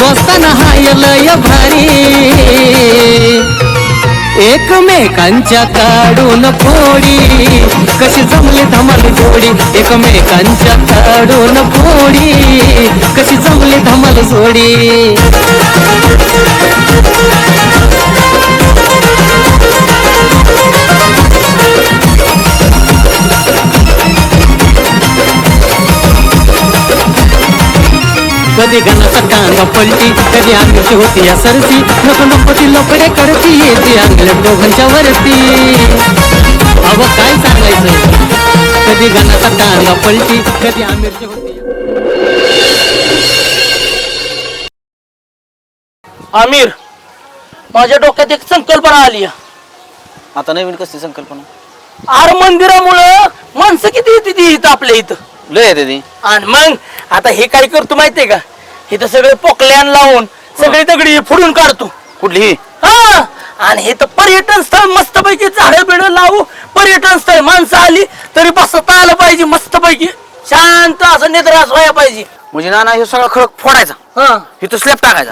दोस्ताना हाय लय भारी एकमेकांच्या काढून फोडी कशी जमली धमाल जोडी एकमेकांच्या काढून फोडी कशी जमली धमाल जोडी कधी गणाचा टांगा पलटी कधी अंगाची होती या सरती नको नको ती लोकडे करती येते अंगल दोघांच्या वरती अव काय सांगायचं कधी गणाचा टांगा पलटी कधी आमिरची होती आमिर माझ्या डोक्यात एक संकल्पना आली आता नवीन कसली संकल्पना आर मंदिरामुळं माणसं किती येते ती इथं आपल्या इथं लय येते ती आणि मग आता हे काय करतो माहितीये का इथं सगळे पोकल्यान लावून सगळी दगडी फोडून काढतो कुठली हा आणि हे तर पर्यटन स्थळ मस्त पैकी झाडं बिड लावू पर्यटन स्थळ माणसं आली तरी बसता आलं पाहिजे मस्त पैकी शांत असं निद्रास व्हायला पाहिजे म्हणजे नाना हे सगळं खडक फोडायचा हा इथं स्लॅब टाकायचा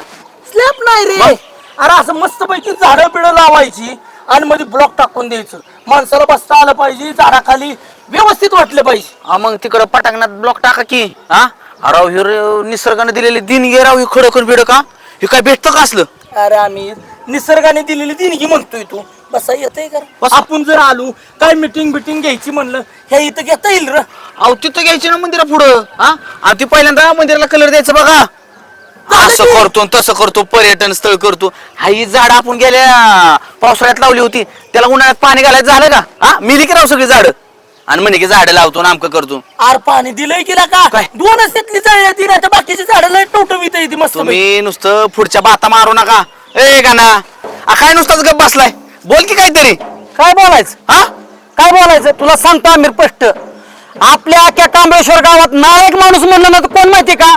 स्लॅब नाही रे अरे असं मस्त पैकी झाडं बिड लावायची आणि मध्ये ब्लॉक टाकून द्यायचं माणसाला बसता आलं पाहिजे झाडाखाली व्यवस्थित वाटलं पाहिजे हा मग तिकडं पटांगणात ब्लॉक टाका की हा राव हे निसर्गाने दिलेले देणगी राव ही खडक बिड का हे काय भेटतं का असलं अरे आम्ही निसर्गाने दिलेली देणगी म्हणतोय तू बसा येतंय का बसा. आपण जर आलो काय मिटिंग बिटिंग घ्यायची म्हणलं ह्या इथं घेता येईल र अहो तिथं घ्यायची ना मंदिरा पुढं हा आणि ती पहिल्यांदा मंदिराला कलर द्यायचा बघा असं करतो आणि तसं करतो पर्यटन स्थळ करतो हा ही झाड आपण गेल्या पावसाळ्यात लावली होती त्याला उन्हाळ्यात पाणी घालायचं झालं का हा मिली की राव सगळी झाड आणि म्हणे की झाडं लावतो नामकं करतो आर पाणी दिलंय की ना का काय? दोनच त्यातली झाडं ती नाही तर बाकीची झाडं लय टवटवीत येते मस्त तुम्ही नुसतं पुढच्या बाता मारू नका ए गाना काय नुसताच गप बसलाय बोल की काहीतरी काय बोलायचं हा काय बोलायचं तुला सांगतो आमिर स्पष्ट आपल्या अख्ख्या कांबळेश्वर गावात नालायक माणूस म्हणलं ना तर कोण माहितीये का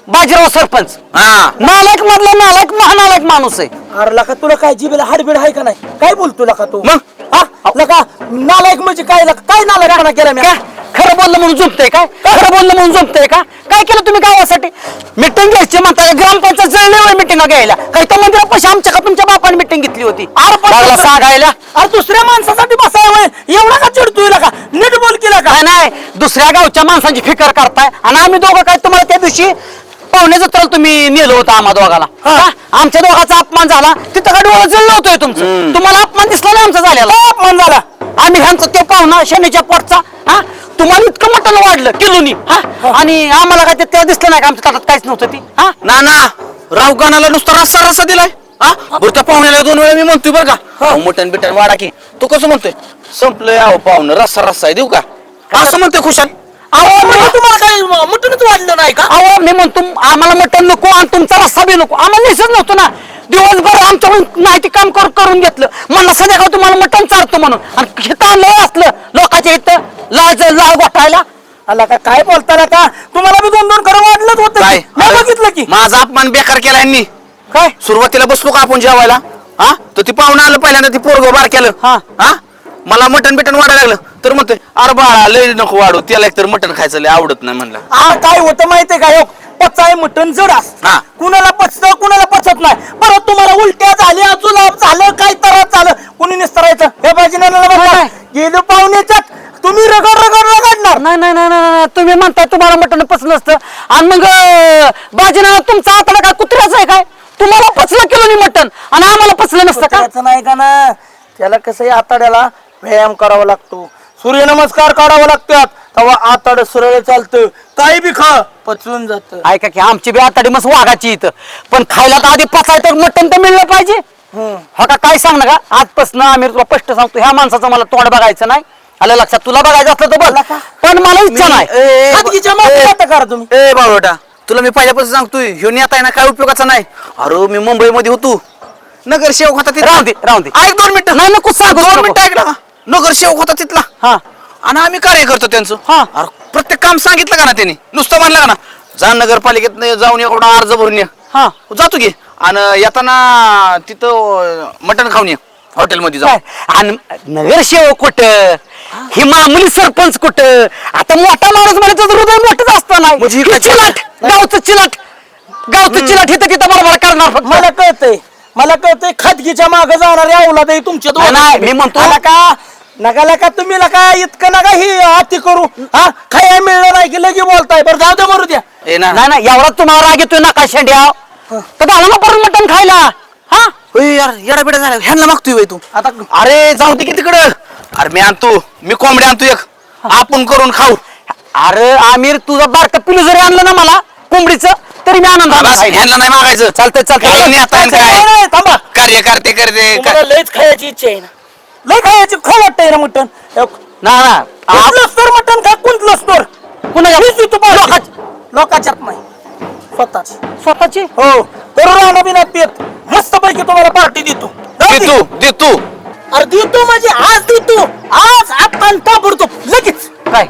बाजीराव सरपंच हा नालायक मधला नालायक महानालायक माणूस आहे अरे लका तुला काय जिबेला हाडबीड आहे का नाही काय बोलतो लका तू मग? हा लका नालायक म्हणजे काय लका काय नालायक केला मी काय खरं बोललं म्हणून झोपतंय काय खरं बोललं म्हणून झोपतंय का काय केलं तुम्ही गावासाठी मिटिंग घ्यायची म्हणताय ग्रामपंचायत जळले मिटिंग घ्यायला काही तर मंदिरापाशी आमच्या का तुमच्या बापाने मिटिंग घेतली होती लागला सांगायला अरे दुसऱ्या माणसासाठी बसाय एवढा का चिडतोय लका नीट बोल केला का काय नाही दुसऱ्या गावच्या माणसांची फिकर करताय आणि आम्ही दोघं काय तुम्हाला त्या दिवशी पाहुण्याचं तर तुम्ही नेलं होतं आम्हा दोघाला का? आमच्या दोघाचा अपमान झाला तिथं काय डोळं जळलं होतोय तुमचं तुम्हाला अपमान दिसला नाही आमचा झालेला अपमान झाला आम्ही ह्यांचा ते पाहुणा शनीच्या पोटचा हा तुम्हाला इतकं मटण वाढलं किलोनी हा आणि आम्हाला काय ते दिसलं नाही का आमच्या ताटात काहीच नव्हतं ती हा ना ना राव गाणाला नुसता रस्सा रस्सा दिलाय हा बरं त्या पाहुण्याला 2 वेळा मी म्हणतोय बरं का अहो, मटण बिटन वाढा की तू कसं म्हणतोय संपलंय अहो पाहुणं रस्सा रस्सा आहे देऊ का असं म्हणतोय खुशाल अहो म्हणजे तुम्हाला काय मटणच वाढलं नाही का अहो मी म्हणतो आम्हाला मटण नको आणि तुमचा रस्सा बी नको आम्हाला निसत नव्हतो ना दिवसभर आमच्याकडून नाही ते काम करून घेतलं म्हणलं संध्याकाळ तुम्हाला मटण चालतो म्हणून आणि हिथं आणलं असलं लोकांच्या इथं लाळ गोठायला आला का काय बोलता का तुम्हाला बी 2-2 खरं वाढलंच होतं काय मी बघितलं की माझा अपमान बेकार केला यांनी काय सुरुवातीला बसलो का आपण जेवायला हा तर ती पाहुणं आलं पहिल्यांदा ती पोरगं बार केलं हा. हा मला मटण बिटन वाढायला लागलं तर म्हणतोय अरे बाळा लय नको वाढू त्याला एकतर मटण खायचं लय आवडत नाही म्हणलं काय होतं माहितीये का योग पचाय मटण जड असतं हा. कुणाला पचत कुणाला पचत नाही परत तुम्हाला उलट्या झाल्या जुलाब झालं काय त्रास झालं कुणी निस्तरायचं हे पाहिजे गेलो पाहुण्याच्यात तुम्ही रगडणार नाही नाही नाही नाही तुम्ही म्हणताय तुम्हाला मटण पचलं असतं आणि मग बाजीना तुमचा आतडा काय कुत्र्याचं आहे काय तुम्हाला पचलं किलो मटण आणि आम्हाला पचलं नसतं का त्याचं नाही का ना त्याला कसं आताड्याला व्यायाम करावा लागतो सूर्यनमस्कार काढावं लागतात तेव्हा आताड सरळ चालतं काही बी खा पचून जात ऐका की आमची बी आताडी मस्त वाघाची इथं पण खायला तर आधी पचायचं मटण तर मिळलं पाहिजे हो का काय सांग ना का आजपासून आम्ही तुला स्पष्ट सांगतो ह्या माणसाचं मला तोंड बघायचं नाही आलं लक्षात तुला बघायचं असलं तर बघ पण मला इच्छा नाही करा तुम्ही ए बाबा तुला मी पहिल्यापासून सांगतोय ह्यो नेता आहे ना काय उपयोगाचा नाही अरे मी मुंबईमध्ये होतो नगरसेवक होता तिथला राहून दे ऐक 2 मिनिटं नाही नको सांगू 2 मिनिटं ऐक ना नगरसेवक होता तिथला हा आणि आम्ही कार्य करतो त्यांचं हा. अरे प्रत्येक काम सांगितलं का ना त्यांनी नुसतं म्हणलं का ना जा नगरपालिकेत जाऊन एवढा अर्ज भरून ये हा जातो की आणि येताना तिथं मटण खाऊन ये हॉटेलमध्ये जाऊ आणि नगरसेवक कुठं ही मामुली सरपंच कुठं आता मोठा माणूस म्हणायचं हृदय मोठंच असतं नाही म्हणजे ही चिलाट गावचं चिलाट हे तर तिथं मला जाणार फक्त. मला कळतंय खादगीच्या मागे जाणारे अवलाद आहे तुमच्या नाही, नाही, मी म्हणतो- आला का नका का तुम्ही नका इतकं नका ही अति करू हा खाया मिळलं नाही की लगे बोलताय बरं जाऊ दे मरू द्या ए ना नाही नाही एवढा तुम्हाला राग येतोय नका शेंड्या तर घाला ना परत मटण खायला हा होय यार येडा बेडा झाला ह्यांना मागतोय बाई तू आता अरे जाऊ दे की तिकडं अरे मी आणतो मी कोंबडी आणतो एक आपण करून खाऊ अरे आमिर तुझा बारका पिलू जरी आणलं ना मला कोंबडीचं तरी मी आनंद बस, ह्यांना नाही मागायचं चालतंय काय नाही आता चालतंय काय नाही, थांबा कार्य करते करते तुम्हाला लयच खायची इच्छा आहे ना लय खायची खाऊ वाटतंय ना मटण ना ना कुठलंच तर मटण खा कुठलंच तर कुणाच्या लोकांच्यात नाही स्वतःच स्वतःची हो करू राहणार बिना पेत मस्त पैकी तुम्हाला पार्टी देतो दे तू दे तू अरे देतो म्हणजे आज देतो आज आपण ताबडतो लगेच काय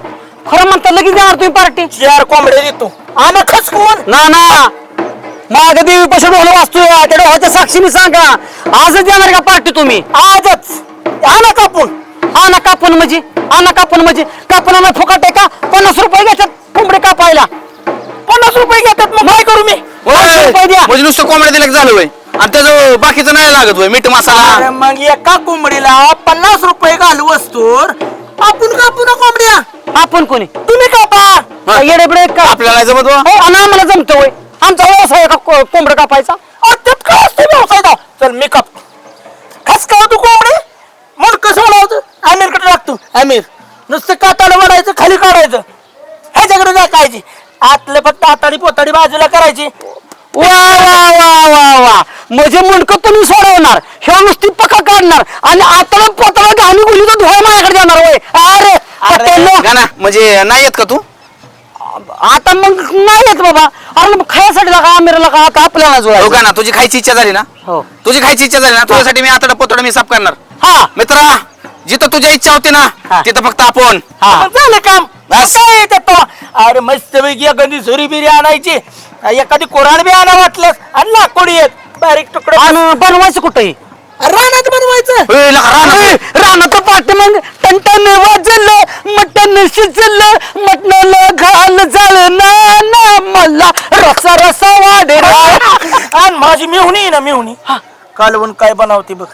खरं म्हणता लगेच देणार तुम्ही पार्टी 4 कोंबड्या देतो आम्हा खसकून ना ना माग देवी पशु ढोल वाचतोय त्या डोहाच्या साक्षीने सांगा आजच देणार का पार्टी तुम्ही आजच आणा कापून आणा कापून म्हणजे कापून आम्हाला फुकट आहे का 50 रुपये घेतात कोंबडे कापायला 50 रुपये घेतात मग काय करू मी 500 रुपये द्या म्हणजे नुसतं कोंबड्या दिलं की झालं होय आणि त्याचं बाकीचं नाही लागत होय मीठ अरे मसाला मग एका कोंबडीला 50 रुपये घालू असतोर आपण कापू ना कोंबड्या आपण कोणी तुम्ही कापा येडे बिडे का आपल्याला नाही जमत बुवा. हो आणि आम्हाला जमतो होय आमचा व्यवसाय आहे का कोंबडं कापायचा त्यात काय असते व्यवसाय दा चल मी कापतो खस का तू कोंबडे मग कसं होतं आमिरकडे लागतो आमिर नुसतं काताडं वाढायचं खाली काढायचं ह्याच्याकडे टाकायची आतले फक्त हाताडी पोताडी बाजूला करायची वा वा वा वा वा म्हणजे मुंडकं तुम्ही सोडवणार हे नुसती पका काढणार आणि आता पोताला घाणी गुली तर धुवा माझ्याकडे जाणार होय अरे पटेल गाना म्हणजे नाही येत का तू आता मग नाही येत बाबा अरे मग खायसाठी लागा आमिरला का आता आपल्याला हो जुळायचं गाना तुझी खायची इच्छा झाली ना हो तुझी खायची इच्छा झाली ना तुझ्यासाठी मी आता पोतडा मी साफ करणार हा मित्रा जिथं तुझी इच्छा होती ना हा. तिथं फक्त आपण हा मग झालं काम काय येतात तो अरे मस्त पैकी एखादी झुरी बिरी आणायची एखादी कोराड बी आणा वाटलंस आणि लाकोडी एक बारीक तुकडं आणि बनवायचं कुठंही रानात बनवायचं होय, लका, रानात. रानात पाठी मग टन वाजलं मटन शिजलं मटणाला घाल झालं ना मला रसा रसा वाढेल आणि माझी मेहुणी आहे ना मेहुणी कालवण काय बनवते बघ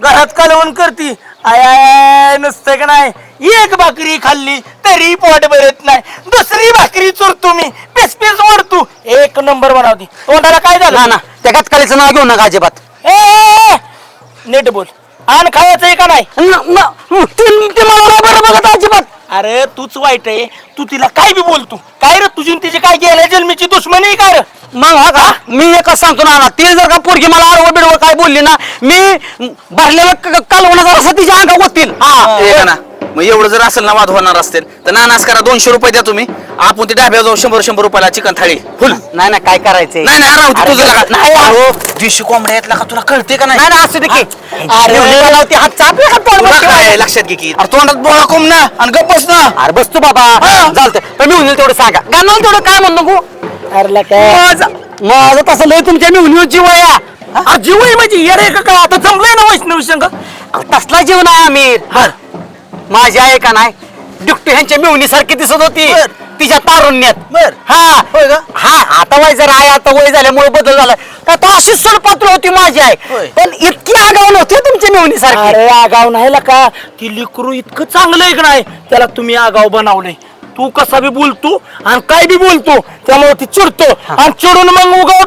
घरात कालवण करती आय आय नुसतं का नाही एक भाकरी खाल्ली तरी पोट भरत नाही दुसरी भाकरी चोरतो मी पेस पेस ओढतो एक नंबर बनवती तोंडाला काय ना झालं ना त्या गतकालीचं नाव घेऊ नका अजिबात ए नीट बोल आण खायचंय का नाही ते मला बरं बघत अजिबात अरे तूच वाईट आहे तू तिला काय बी बोलतो काय रे तुझी आणि तिची काय गेल्या जन्मीची दुश्मनी आहे काय रे मग हा का मी एकच सांगतो ना ती जर का पोरगी मला आडवं बिडवं काय बोलली ना मी भरलेलं कालवणाचा रसा तिच्या अंगा होतील हे गाना मग एवढं जर असेल ना वाद होणार असतील तर नानास करा 200 रुपये द्या तुम्ही आपण ते डाब्यावर जाऊ 100 रुपयाला चिकन थाळी फुल नाही ना काय करायचंय नाही नाही राहू दे अरे, तुझं लगा. नाही, अहो, 200 कोंबड्या आहेत का तुला कळते का नाही नाही ना असू दे की अरे, मला ते हात चापले का तोंड तुला बघ काय की. लक्षात घे की अरे तोंडात बोळा कोंब ना आणि गप्प बस ना अरे बसतो बाबा चालतंय पण मी होईल तेवढं सांगा गाणं तेवढं काय म्हणतो गो अरे काय माझं तसं लय तुमच्या मी हुनीवर जीव आहे हा. जीव आहे म्हणजे येडे का काय आता जमलंय ना वैष्णवी संघ अहो, तसला जीव नाही आमिर माझी आहे का नाही दुकटू ह्यांच्या मिळवणी सारखी दिसत होती बर. तिच्या तारुण्यात बर. हा होय का? हा आता वय जर आहे आता वय झाल्यामुळे बदल झाला का तो अशी सडपात्र होती माझी आहे होय. पण इतकी आगाव नव्हती हो तुमच्या मिळवणी सारखी अरे आगाव नाही का ती लिकरू इतकं चांगलं आहे का नाही त्याला तुम्ही आगाव बनवलंय तू कसा बी बोलतो आणि काय बी बोलतो त्यामुळे ती चिडतो आणि चिडून मग उगाव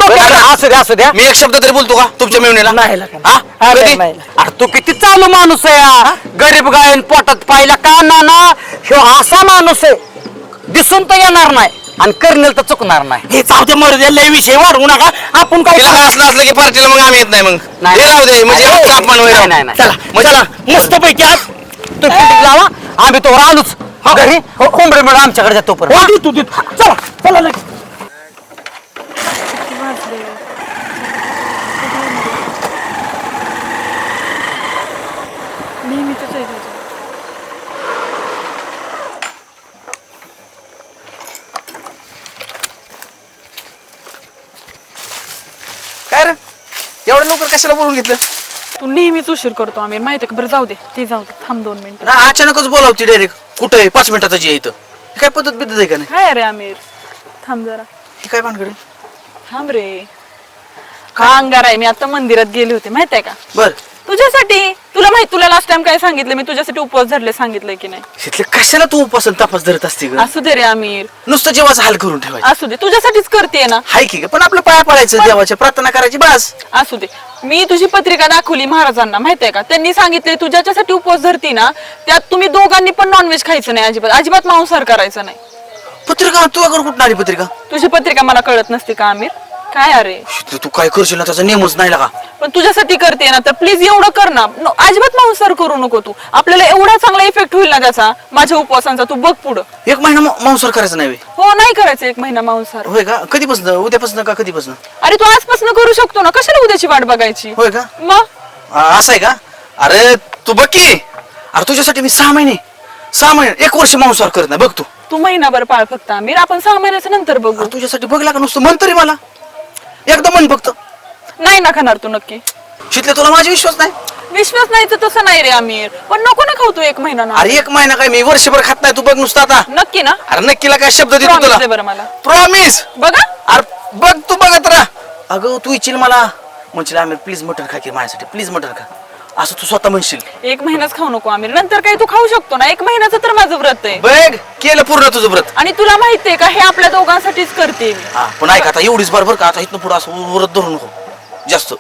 असू द्या असू द्या मी एक शब्द तरी बोलतो का तुमच्या मेवणीला नाही लका. हा? अरे कधी? नाही. अरे तू किती चालू माणूस आहे हा. गरीब गायन पोटात पाहिला का ना ना ह्यो असा माणूस आहे दिसून तर येणार नाही आणि करनेल तर चुकणार नाही हे जाऊ दे मरू दे लय विषय वाढवू नका आपण काय तिला काय असलं असलं की पार्टीला मग आम्ही येत नाही मग नाही. हे राहू दे म्हणजे नाही, अपमान होईल. नाही, नाही, नाही. चला म्हणजे- चला मस्त पैकी आज तू फिटिंग लावा आम्ही तो आलोच घरी कोंबडे मिळून आमच्याकडे जातो हो, देतो देतो चला चला लगेच. नेहमीच आहे त्याचं. काय रे एवढं लवकर कशाला बोलून घेतलं तू नेहमीच उशीर करतो आम्ही माहिती का बरं जाऊ दे ते जाऊ दे थांब 2 मिनिटं ना अचानकच बोलावती डायरेक्ट कुठे आहे 5 मिनिटाचं जे आहे इथं हे काय पद्धत बिद्धत आहे का नाही काय रे आमिर थांब जरा हे काय भानगड आहे? थांब रे हा अंगार आहे. मी आता मंदिरात गेले होते माहित आहे का बर तुझ्यासाठी. तुला लास्ट टाइम काय सांगितलं मी तुझ्यासाठी उपवास धरले सांगितलंय की नाही. इथले कशाला तू उपासन तपास धरत असते ग असू दे रे आमिर, नुसतं जेवाचा हाल करून ठेवायचं असू दे, तुझ्यासाठीच करते ना. हाय की ग, पण आपलं पाया पडायचं देवाच्या प्रार्थना करायची बस. असू दे. मी तुझी पत्रिका दाखवली महाराजांना माहितीये का. त्यांनी सांगितले तू ज्याच्यासाठी उपवास धरती ना त्यात तुम्ही दोघांनी पण नॉनव्हेज खायचं नाही, अजिबात मांसाहार करायचं नाही. पत्रिका तू अगर कुठं आली पत्रिका? तुझी पत्रिका मला कळत नसते का आमिर? काय अरे तू काय करशील ना त्याचा नियमच नाही लागा. पण तुझ्यासाठी करते ना तर प्लीज एवढं कर ना. अजिबात मांसाहार करू नको तू. आपल्याला एवढा चांगला इफेक्ट होईल ना त्याचा माझ्या उपवासांचा. तू बघ पुढं. एक महिना मांसाहार करायचं नाही बे. हो नाही करायचं 1 महिना मांसाहार. होय का? कधीपासून? उद्यापासून का कधीपासून? अरे तू आजपासून करू शकतो ना, कशाला उद्याची वाट बघायची? होय का? मग असं आहे का? अरे तू बघ की, अरे तुझ्यासाठी मी 6 महिने 1 वर्ष मांसाहार करत नाही बघ तू. तू महिनाभर पाळ फक्त आमिर, आपण 6 महिन्याच्या नंतर बघू. अरे तुझ्यासाठी बघ लागा नुसतं म्हण तरी मला एकदा म्हण फक्त. नाही ना खाणार तू नक्की? शितले तुला माझा विश्वास नाही? विश्वास नाही तर तसं नाही रे आमिर, पण नको ना खाऊ तू 1 महिना ना. अरे 1 महिना काय मी वर्षभर खात नाही, तू बघ नुसतं आता. नक्की ना? अरे नक्कीला काय शब्द देतो Promise तुला? दे बरं मला. प्रॉमिस. बघा अरे बघ तू बघत राहा. अगं तू इच्छिल मला म्हणशील आमिर प्लीज मटण खा की माझ्यासाठी, प्लीज मटण खा, असं तू स्वतः म्हणशील. 1 महिनाच खाऊ नको आमिर, नंतर काही तू खाऊ शकतो ना. 1 महिन्याचं तर माझं व्रत आहे. बघ केलं पूर्ण तुझं व्रत. आणि तुला माहितीये का हे आपल्या दोघांसाठीच करते मी. हा पण ऐक आता एवढीच बरोबर का, आता इथनं पुढं असं व्रत धरू नको जास्त.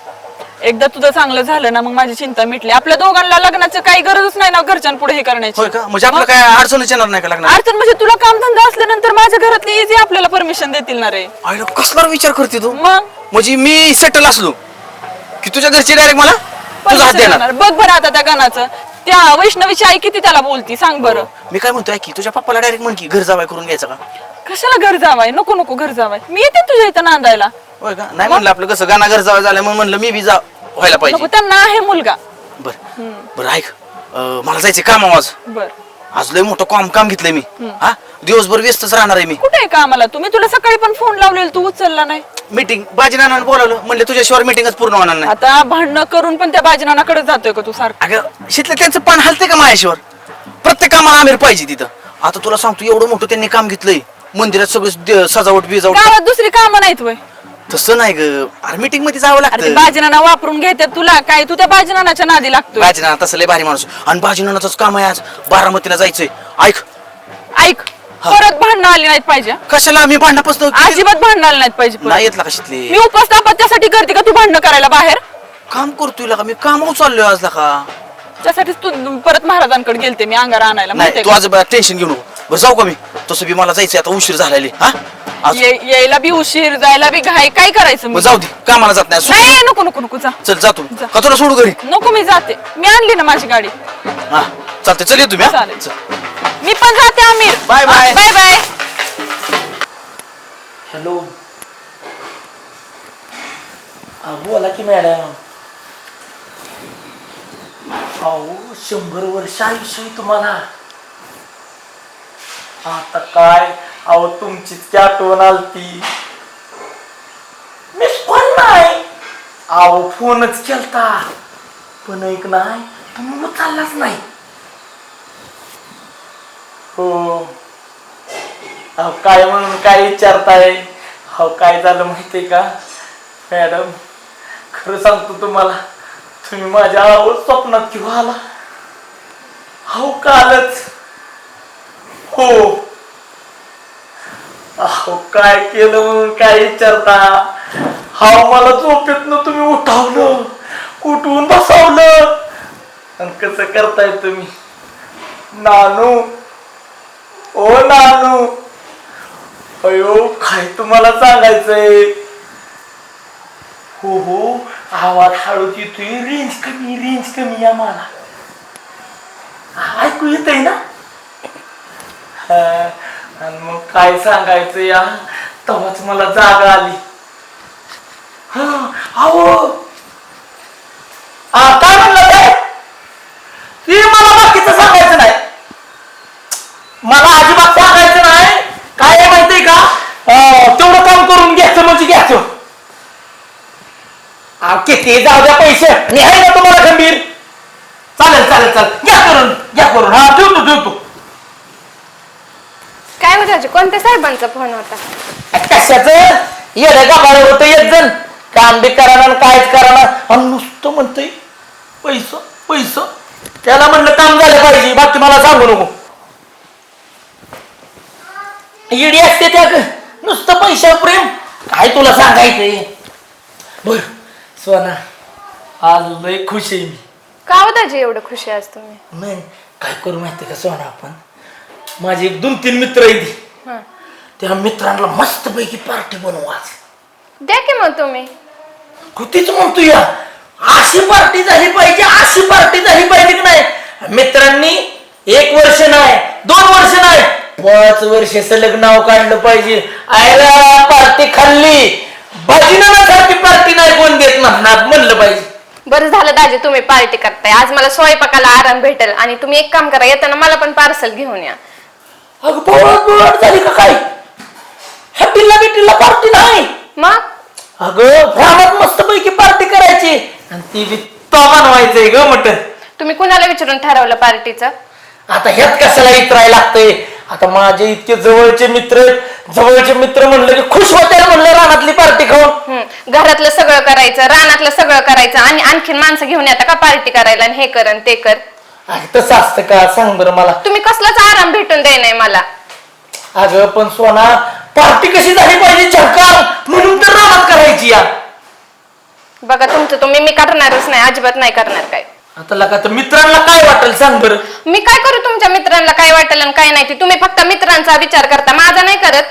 एकदा तुझं चांगलं झालं ना मग माझी चिंता मिटली. आपल्या दोघांना लग्नाचं काही गरजच नाही ना घरच्यांपुढे हे करण्याची. होय का? म्हणजे आपलं काय अडचणच येणार नाही का लग्नात? अडचण म्हणजे तुला कामधंदा असल्यानंतर माझ्या घरातली इझी आपल्याला परमिशन देतील ना रे. आईला कसला विचार करते तू? मग म्हणजे मी सेटल असलो की तुझ्या घरचे डायरेक्ट मला तुझा हात permission देणार? देणार. बघ बरं आता त्या गाण्याचं त्या वैष्णवीची आई किती त्याला बोलती सांग बरं. मी काय म्हणतोय की तुझ्या पप्पाला डायरेक्ट म्हण की घर जावाय करून घ्यायचं का? कशाला घर जावाय? नको नको घर जावाय, मी येते तुझ्या इथं नांदायला. होय का? नाही म्हणलं आपलं कसं गाणं घर जावं झालं म्हणून म्हणलं मी बी जा व्हायला नको, पाहिजे. त्यांना आहे मुलगा. बर बरं ऐक, मला जायचंय काम आज. बर आज लय मोठं काम घेतलंय मी. हा दिवसभर व्यस्तच राहणार आहे मी. कुठे आहे कामाला तुम्ही? तुला सकाळी पण फोन लावलेला तू उचलला नाही. मीटिंग बाजीनानानं बोलावलं, म्हणले तुझ्याशिवाय मीटिंगच पूर्ण होणार नाही. आता भांडणं करून पण त्या बाजीनानाकडे जातोय का तू सारखं? अगं शितले त्यांचं पान हलते का माझ्याशिवाय? प्रत्येक कामाला आमिर पाहिजे तिथं. आता तुला सांगतो एवढं मोठं त्यांनी काम घेतलंय, मंदिरात सगळं सजावट बिजावट. गावात दुसरी कामं नाहीत वय? तसं नाही ग, अरे मीटिंग मध्ये जावं अरे ते लागतं. बाजीनाना वापरून घेतात तुला काय? तू त्या बाजीनानाच्या नादी लागतोय. बाजीनाना तसं लय भारी माणूस, आणि बाजीनानाचंच काम आहे आज बारामतीला जायचंय. ऐक ऐक परत भांडणं आली नाहीत पाहिजे. कशाला मी भांडणापासून अजिबात भांडणं आली नाहीत पाहिजे परत. नाही येत का शितले? मी उपवास तापत त्यासाठी करते का तू भांडणं करायला बाहेर? काम करतोय का मी, कामावर चाललोय आज का? त्यासाठीच तू परत महाराजांकडे गेलते मी अंगारा आणायला नाही माहितीये तू आज टेन्शन घेऊ नको. बरं जाऊ का मी? तसं बी मला जायचंय आता, उशीर झालेले. हा का? आज यायला बी उशीर जायला बी घाई, काय करायचं मी? मग जाऊ दे, कामाला जात नाही. नाही नको नको नको जा. चल जातो जा. का तुला सोडू घरी? नको मी जाते, मी आणली ना माझी गाडी. हा चालते, चल ये तुम्ही. हा? चालेल. चल. मी पण जाते Aamir. Bye, bye. Bye bye. Hello बोला की मॅडम. अहो 100 वर्ष आयुष्य आहे तुम्हाला. आता काय अहो तुमचीच की आठवण आलती. मिस कॉल नाही अहो, फोनच केलता पण ऐक नाही तुम्ही उचललाच नाही. हो अहो काय म्हणून काय विचारताय? हो काय झालं माहितीये का मॅडम, खरं सांगतो तुम्हाला, तुम्ही माझ्या स्वप्नात किंवा आला. हो कालच. हो अहो काय केलं म्हणून काय विचारता? हा मला झोपेतनं तुम्ही उठावलं, उठवून बसवलं, आणि कसं करताय तुम्ही? नानू ओ नानू, अयो काय तुम्हाला सांगायचंय. हो हो आवाज हळूच येतोय, रेंज कमी आम्हाला. ऐकू येतय ना? आणि मग काय सांगायचं या, तेव्हाच मला जागा आली. अहो काय म्हणलं काय? ते मला बाकीचं सांगायचं नाही, मला अजिबात सांगायचं नाही. काय आहे माहितीये का, तेवढं काम करून घ्यायचं म्हणजे घ्यायचं. किती जाऊ द्या पैसे, आणि आहे ना तुम्हाला खंबीर. चालेल चालेल चालेल, घ्या करून. हा ठेवतो. काय होतं? कोणत्या साहेबांचा फोन होता? कशाचं येडं गाभाळ होतं एक जण, काम बी करा ना कायच करा ना आणि नुसतं म्हणतंय पैसा पैसा. त्याला म्हणलं काम झालं पाहिजे, बाकी मला सांगू नको. इडी असते त्या नुसतं पैशावर प्रेम, काय तुला सांगायचंय. बर सोना, आज लय खुश आहे मी. का हो दाजी एवढं खुश आहे आज तुम्ही? नाही काय करू माहिती का सोना, आपण माझे 2-3 मित्र आहेत, हं. त्या मित्रांना मस्त पैकी पार्टी बनवू आज. द्या की मग तुम्ही. कृतीच म्हणतो या, अशी पार्टी झाली पाहिजे, अशी पार्टी झाली पाहिजे की नाही. मित्रांनी 1 वर्ष नाही, 2 वर्ष नाही, 5 वर्ष सलग नाव काढलं पाहिजे. आयला पार्टी खाल्ली, भजनासारखी पार्टी नाही कोण देत म्हणलं पाहिजे. बरं झालं दाजी तुम्ही पार्टी करताय. आज मला स्वयंपाकाला आराम भेटेल. आणि तुम्ही एक काम करा, येताना मला पण पार्सल घेऊन या. अगं बोळात झाली का काय? हॅपीला बिटीला पार्टी नाही. मग अगं भ्रामक मस्त पैकी पार्टी करायची आणि ती बी तो बनवायचंय ग मटन. तुम्ही कुणाला विचारून ठरवलं पार्टीचं? आता ह्यात कशाला इतरायला लागतंय. आता माझे इतके जवळचे मित्र म्हणलं की खुश होते म्हणलं रानातली पार्टी खाऊन. घरातलं सगळं करायचं, रानातलं सगळं करायचं आणि आणखीन माणसं घेऊन येता का पार्टी करायला? आणि हे कर ते कर. अगं तसं असतं का सांग बरं मला. तुम्ही कसलाच आराम भेटून द्याय नाही मला. अगं पण सोना, पार्टी कशी झाली पाहिजे झंकार, म्हणून तर रानात करायची या. बघा तुमचं तुम्ही, मी करणारच नाही, अजिबात नाही करणार काय. आता लगा तर मित्रांना काय वाटेल सांग बरं. मी काय करू तुमच्या मित्रांना काय वाटेल आणि काय नाही ते? तुम्ही फक्त मित्रांचा विचार करता, माझा नाही करत.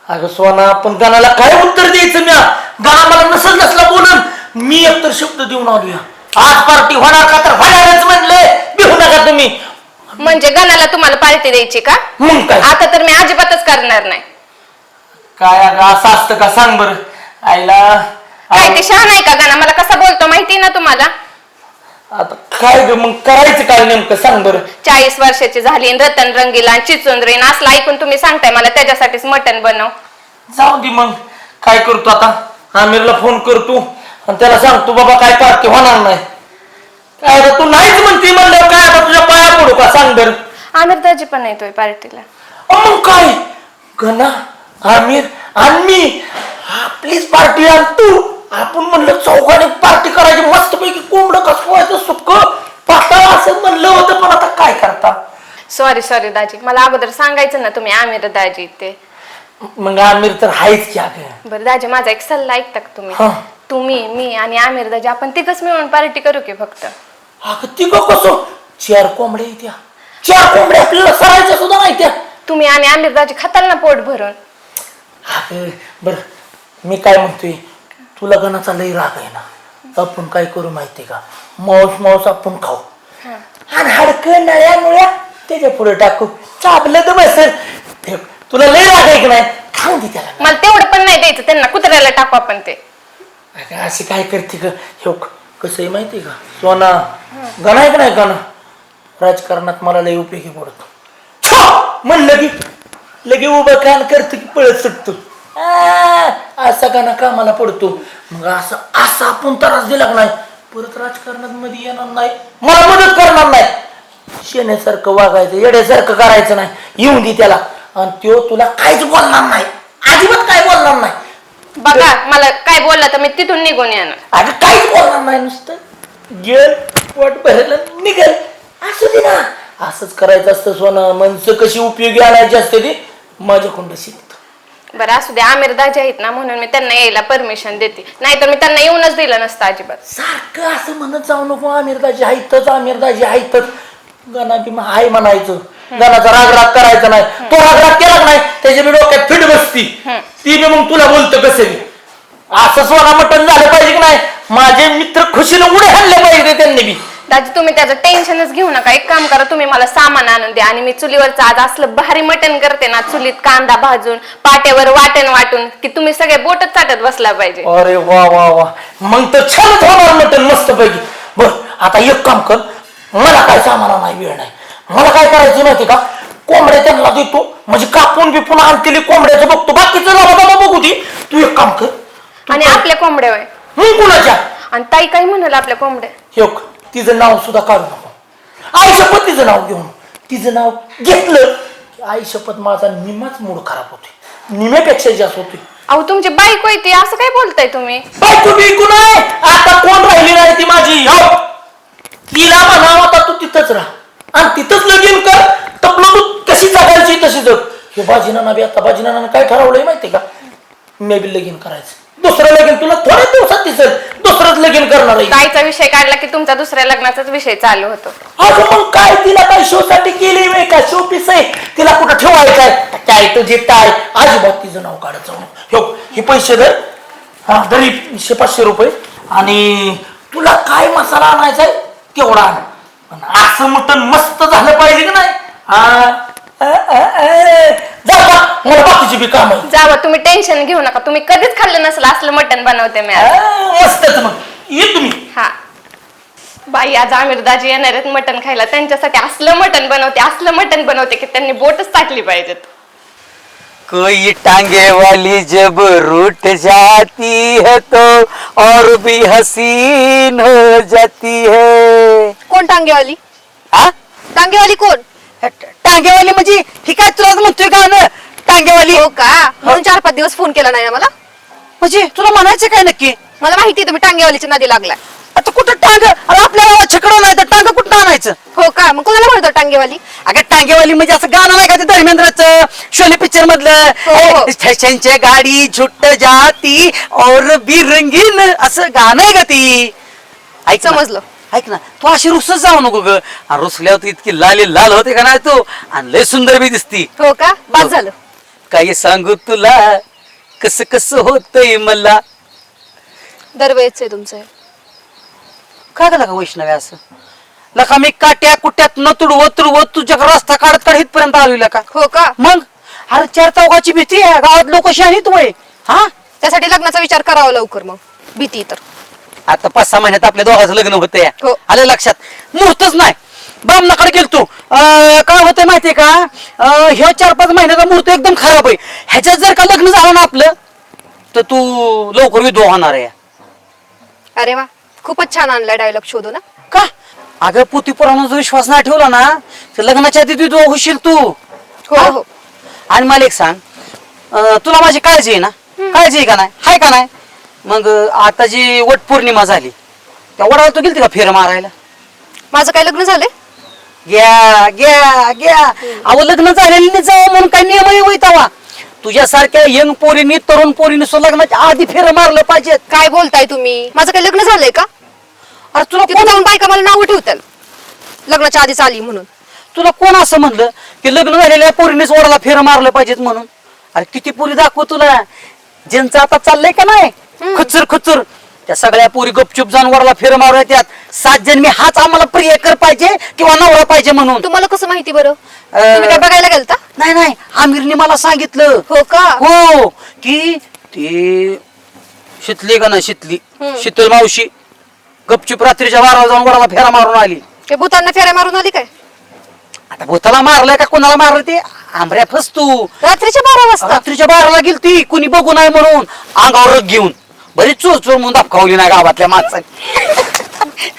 अगं सोना, पण गाण्याला काय उत्तर द्यायचं म्या? गाणं मला नसला बोलून मी एकतर शब्द देऊन आलो. आज पार्टी होणार का तर होणारच म्हणले, भिवू नका तुम्ही. म्हणजे गणाला तुम्हाला पार्टी द्यायची का? मग काय आता तर मी अजिबातच करणार नाही. काय अगं असं असतं का सांग बरं. आईला काय ते शहाणा आहे का गणा? मला कसा बोलतो माहिती ना तुम्हाला? आता काय ग मग करायचं काय नेमकं सांग बरं. 40 वर्षाची झाली, रतन रंगीला आणि चिचुंद्रीन असलं ऐकून तुम्ही सांगताय मला त्याच्यासाठीच मटण बनव. जाऊ दे मग, काय करतो आता, आमिरला फोन करतो आणि त्याला सांगतो बाबा काय पार्टी होणार नाही. काय आता तू नाहीच म्हणते म्हणल्यावर काय आता तुझ्या पाया पडू का सांग बरं. आमिर दाजी पण येतोय पार्टीला. मग काय गणा, आमिर आणि मी आपलीच पार्टी आण तू. आपण म्हणलं चौघाने पार्टी करायची मस्त पैकी, कोंबडं कसवायचं सुक्क पातळ असं म्हणलं होतं, पण आता काय करता. सॉरी दाजी, मला अगोदर सांगायचं ना तुम्ही आमिर दाजी ते. मग आमिर तर आहेच की अगं. बरं दाजी, माझा एक सल्ला ऐकता का तुम्ही? हा. तुम्ही, मी आणि आमिर दाजी आपण तिघच मिळून पार्टी करू की फक्त? अगं ती कसं 4 कोंबड्या येत्या, 4 कोंबड्या आपल्याला सरायच्या सुद्धा नाही त्या. तुम्ही आणि आमिर दाजी खाताल ना पोट भरून? अगं बरं, मी काय म्हणतोय, तुला गणाचा लई राग आहे ना. आपण काय करू माहितीये का, मांस आपण खाऊ आणि हाडकं नळ्या त्याच्या पुढे टाकू, चापलं तर बसेल. तुला लई राग आहे की नाही, खाऊ दे त्याला. मला तेवढं पण नाही द्यायचं त्यांना, कुत्र्याला टाकू आपण ते. अगं अशी काय करते ग. हे कसं आहे माहितीये का सोना, गणा आहे का नाही, गणा राजकारणात मला लई उपयोगी पडतो. म्हणलं की लगे उभं कान करतो की पळत सुटतो. असा गाणं कामाला पडतो. मग असं आपण त्रास दिला का नाही, परत राजकारणात मध्ये येणार नाही, मला मदत करणार नाही. शेण्यासारखं वागायचं, येड्यासारखं करायचं नाही. येऊन दे त्याला आणि तो तुला काहीच बोलणार नाही, अजिबात काय बोलणार नाही. बघा मला काय बोलला तर मी तिथून निघून येणार. अगं काहीच बोलणार नाही, नुसतं गेल पोट भरलं निघेल. असू दे ना, असंच करायचं असतं सोनं. माणसं कशी उपयोगी आणायची असते ती माझ्याकडून शिकतो. बरं असू दे, आमिर दाजी आहेत ना म्हणून मी त्यांना यायला परमिशन देते, नाहीतर मी त्यांना येऊनच दिलं नसतं अजिबात. सारखं असं म्हणत जाऊ नको, आमिरदाजी आहेतच. गणा बी हाय म्हणायचं, गणाचा रागराग करायचा नाही. तो रागराग केला नाही त्याच्या बी डोक्यात फिट बसती, ती बी मग तुला बोलतं कसं बी. असं सोना मटण झालं पाहिजे की नाही. माझे मित्र खुशीला उडे हाणले पाहिजे त्यांनी बी. दाजी तुम्ही त्याचं टेन्शनच घेऊ नका. एक काम करा, तुम्ही मला सामान आणून द्या आणि मी चुलीवरचं आज असलं भारी मटण करते ना, चुलीत कांदा भाजून पाट्यावर वाटून की तुम्ही सगळे बोटच चाटत बसला पाहिजे. अरे वा वा वा, मग तर छानच होणार मटण मस्त पैकी. बर आता एक काम कर, मला काय सामाना नाही, वेळ नाही. मला काय करायचं माहिती का, कोंबड्या त्यांना देतो, म्हणजे कापून बिपून आणलेली कोंबड्याचं बघतो, बाकीचं बाबा बघू दे. तू एक काम कर. आणि आपल्या कोंबड्या वय कुणाच्या आणि ताई काय म्हणाल आपल्या कोंबड्या? हे तिचं नाव सुद्धा काढू नको. आई शपथ तिचं नाव घेऊन, तिचं नाव घेतलं की आई शपथ माझा निमाच मूड खराब होतोय, निम्यापेक्षा जास्त होतोय. अहो तुमची बायको आहे ती, असं काय बोलताय तुम्ही? बायको बिकू नाही, आता कोण राहिली नाही ती माझी. हो, तिला म्हणावं आता तू तिथंच राहा आणि तिथंच लगीन कर. तपलं तू कशी जगायची तशी जग. हे बाजीनाना बी आता बाजीनाना काय ठरवलंय माहितीये का? मे बी लगीन करायचं. दुसरं लगीन तुला थोड्या दिवसात दिसेल, दुसरंच लगीन करणार आहे. ताईचा विषय काढला की तुमचा दुसऱ्या लग्नाचाच विषय चालू होतो. अगं मग काय तिला काय शो साठी केली नाही का? शो पीस आहे, तिला कुठं ठेवायचंय काय तुझी टाय. अजिबात तिचं नाव काढत जाऊ नको. हो, हे पैसे धर. हा दरी 500 रुपये. आणि तुला काय मसाला आणायचा आहे तेवढा आण. पण असं मटण मस्त झालं पाहिजे की नाही. जा बा, मला बाकीची बी काम आहे. जावा, तुम्ही टेन्शन घेऊ नका. तुम्ही कधीच खाल्लं नसलं असलं मटण बनवते मी आज. मस्तच मग ये तुम्ही. हा बाई, आज आमिरदाजी येणार आहेत मटण खायला. त्यांच्यासाठी असलं मटण बनवते की त्यांनी बोटच टाकली पाहिजेत. कोई टांगे वाली जब रूठ जाती है तो और भी हसीन हो जाती है. कोण टांगेवाली? हा? टांगेवाली कोण? टांगेवाली म्हणजे ही काय तुला म्हणतोय गाणं टांगेवाली? हो का? म्हणून 4-5 दिवस फोन केला नाही ना मला. म्हणजे तुला म्हणायचं काय नक्की? मला माहिती तुम्ही टांगेवालीच्या नादी लागलाय. आता कुठं टांग? अरे आपल्या गावात छकडं नाही तर टांग कुठं आणायचं? हो का? मग कोणाला म्हणतो टांगेवाली? अगं टांगेवाली म्हणजे असं गाणं नाही का ते धर्मेंद्रचं शोले पिक्चर हो, हो. मधलं स्टेशनच्या गाडी छुट्ट जाती और भी रंगीन असं गाणं आहे का ती? ऐक ना. समजलं. ऐक ना, तू अशी रुसत जाऊ नको ग. आणि रुसल्यावर तू इतकी लाल होते का नाही तू, आणि लय सुंदर बी दिसती. हो का? बाद झालं. काय सांगू तुला कस कस होतंय मला. दरवेळेच आहे तुमचं हे. काय का लका वैष्णव्या असं लका मी काट्या कुट्यात न तुडवत तुझ्या रस्ता काढत इथपर्यंत आलोय का? हो का? मग अरे 4 चौकाची भीती आहे गावात. लोक शाहीत वय. हा, त्यासाठी लग्नाचा विचार करावा लवकर. मग भीती तर आता 5-6 महिन्यात आपल्या दोघांचं लग्न होतंय. हो. आलं लक्षात? मुहूर्तच नाही. ब्राह्मणाकडे गेलतो. काय होतंय माहितीये का? ह्या 4-5 महिन्याचा मुहूर्त एकदम खराब आहे. ह्याच्यात जर का लग्न झालं ना आपलं तर तू लवकर विधवा होणार आहे. अरे वा, खूपच छान आणलाय डायलॉग शोधू ना. का? अगं पोती पुराणाचा जर विश्वास नाही ठेवला ना तर लग्नाच्या आधी विधवा होशील तू. हो हो. आणि मला एक सांग, तुला माझी काळजी आहे ना? काळजी आहे का नाही? हाय का नाही? मग आता जी वट पौर्णिमा झाली त्या वडाला तू गेलती का फेर मारायला? माझं काय लग्न झालंय? घ्या अहो लग्न झालेली जावं म्हणून काय नियम होईतावा? तुझ्यासारख्या यंग पोरींनी तरुण पोरींनी लग्नाच्या आधी फेर मारलं पाहिजे. काय बोलताय तुम्ही? माझं काय लग्न झालंय का? अरे तुला तिथे जाऊन बायका मला नाव ठेवतात लग्नाच्या आधीच आली म्हणून. तुला कोण असं म्हणलं की लग्न झालेल्या पोरीनेच वडाला फेर मारलं पाहिजेत म्हणून? अरे किती पोरी दाखव तुला ज्यांचं आता चाललंय का नाही खुचर त्या सगळ्या पोरी गपचूप जाऊन वडाला फेर मारू त्यात 7 जन्मी हाच आम्हाला प्रियकर पाहिजे किंवा नवरा पाहिजे म्हणून. तुम्हाला कसं माहिती बरं? तुम्ही काय बघायला गेलता? नाही आमिरने मला सांगितलं. हो का? हो, की ती शितली का ना शीतल मावशी गपचूप रात्रीच्या 12 जाऊन वडाला फेरा मारून आली. ते भूतांना फेऱ्या मारून आली काय? आता भूताला मारलंय का कोणाला मारलं ते आंबऱ्या फसतू. रात्रीच्या 12 वाजता? रात्रीच्या 12ला गेलती कुणी बघू नाही म्हणून अंगावर रग घेऊन. बरीच चोर म्हणून दाखवली नाही गावातल्या माणसाने.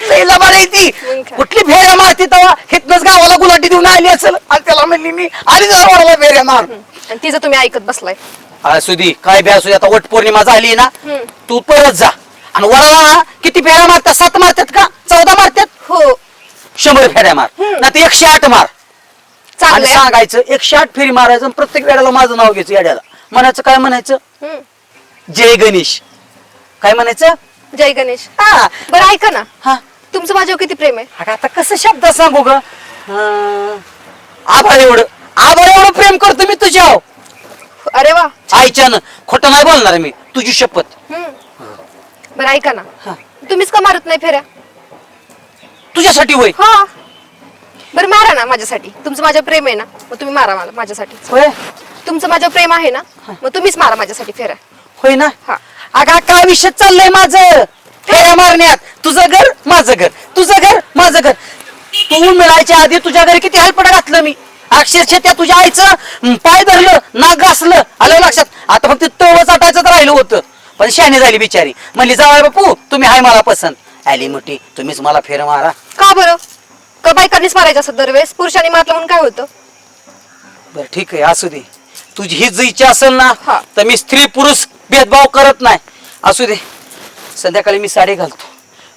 लईला बरं ती कुठली फेऱ्या मारती तेव्हा हितनच गावाला गुलाटी देऊन आली असेल. आणि त्याला म्हणली मी आली जर वडाला फेऱ्या मार. आणि तिचं तुम्ही ऐकत बसलाय. असू दे काय बी असू दे. आता वट पौर्णिमा झाली ना तू परत जा आणि वडाला किती फेऱ्या मारतात? 7 मारतात का 14 मारतात? हो 100 फेऱ्या मार ना ते 108 मार. आणि चांगलंय. सांगायचं 108 फेरी मारायचं आणि प्रत्येक वेळेला माझं नाव घ्यायचं. येड्याला म्हणायचं काय म्हणायचं? जय गणेश. काय म्हणायचं? जय गणेश. हा बरं ऐका ना, हा. तुमचं माझ्यावर किती प्रेम आहे? अगं आता कसं शब्द सांगू ग? आभाळ एवढं प्रेम करतो मी तुझ्या अरे वा. आईच्यानं. खोटं नाही बोलणार मी तुझी शपथ. बरं ऐका हा. ना, तुम्हीच का मारत नाही फेऱ्या? तुझ्यासाठी होय. हा बरं मारा ना माझ्यासाठी. तुमचं माझ्यावर प्रेम आहे ना, मग तुम्ही मारा मला माझ्यासाठी. होय तुमचं माझ्यावर प्रेम आहे ना, मग तुम्हीच मारा माझ्यासाठी फेऱ्या. होय ना. हा. अगं काय विषय चाललंय माझं फेऱ्या मारण्यात. तुझं घर माझं घर, तुझं घर माझं घर. तू मिळायच्या आधी तुझ्या घरी किती हलपट घातलं मी. अक्षरशः त्या तुझ्या आईचं पाय धरलं नाक घासलं. आलं लक्षात? आता फक्त तवच आटायचं राहिलं होतं. पण शहाणी झाली बिचारी. म्हणली जावई बापू तुम्ही हाय मला पसंत. आली मोठी तुम्हीच मला फेर मारा. का बरं? का बायकांनीच मारायचं असं दरवेळेस? पुरुषांनी मारलं म्हणून काय होतं? बरं ठीक आहे असू दे. तुझी हीच जर इच्छा असेल ना हा. तर मी स्त्री पुरुष भेदभाव करत नाही. असू दे, संध्याकाळी मी साडी घालतो,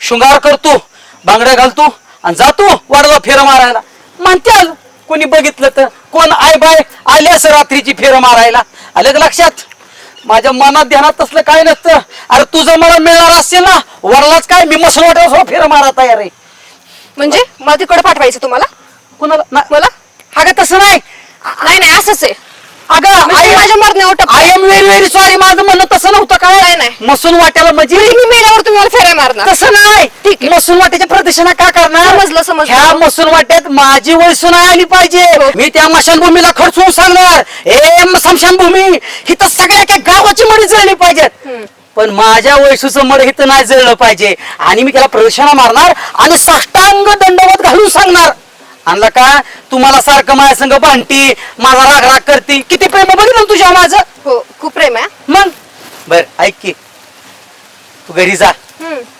शृंगार करतो, बांगड्या घालतो आणि जातो वाडला फेर मारायला. म्हणत्याल कोणी बघितलं तर, कोण आय बाय आली असं रात्रीची फेर मारायला. आलं का लक्षात? माझ्या मनात ध्यानात तसलं काय नसतं. अरे तुझं मला मिळणार असेल ना वरलाच काय, मी मसलवाट्यावर फेर मारा तयार आहे. म्हणजे मला तिकडे पाठवायचं तुम्हाला? कुणाला मला अगं तसं नाही. नाही नाही असंच आहे. अगं म्हणजे माझ्या मरण्यावर टप्पा. I am very very sorry, माझं म्हणणं तसं नव्हतं. काय नाही, नाही. मसून वाट्याला म्हणजे मी मेल्यावर तुम्ही मला फेऱ्या मारणार. तसं नाही. ठीक आहे. मसून वाट्याच्या प्रदर्शना का करणार? समजलं. ह्या मसून वाट्यात माझी वयसून आली पाहिजे. हो. मी त्या मशानभूमीला खर्चून सांगणार, स्मशानभूमी ही तर सगळ्या एका गावाची मडी जळली पाहिजेत, पण माझ्या वयसूचं मड हिथं नाही जळलं पाहिजे. आणि मी त्याला प्रदर्शना मारणार आणि साष्टांग दंडवत घालून सांगणार, आणला का तुम्हाला सारखं माझ्या संग भांडती, माझा राग करती. किती प्रेम बघितलं ना तुझ्या माझं. हो खूप प्रेम आहे. मग बर ऐक की, तू घरी जा,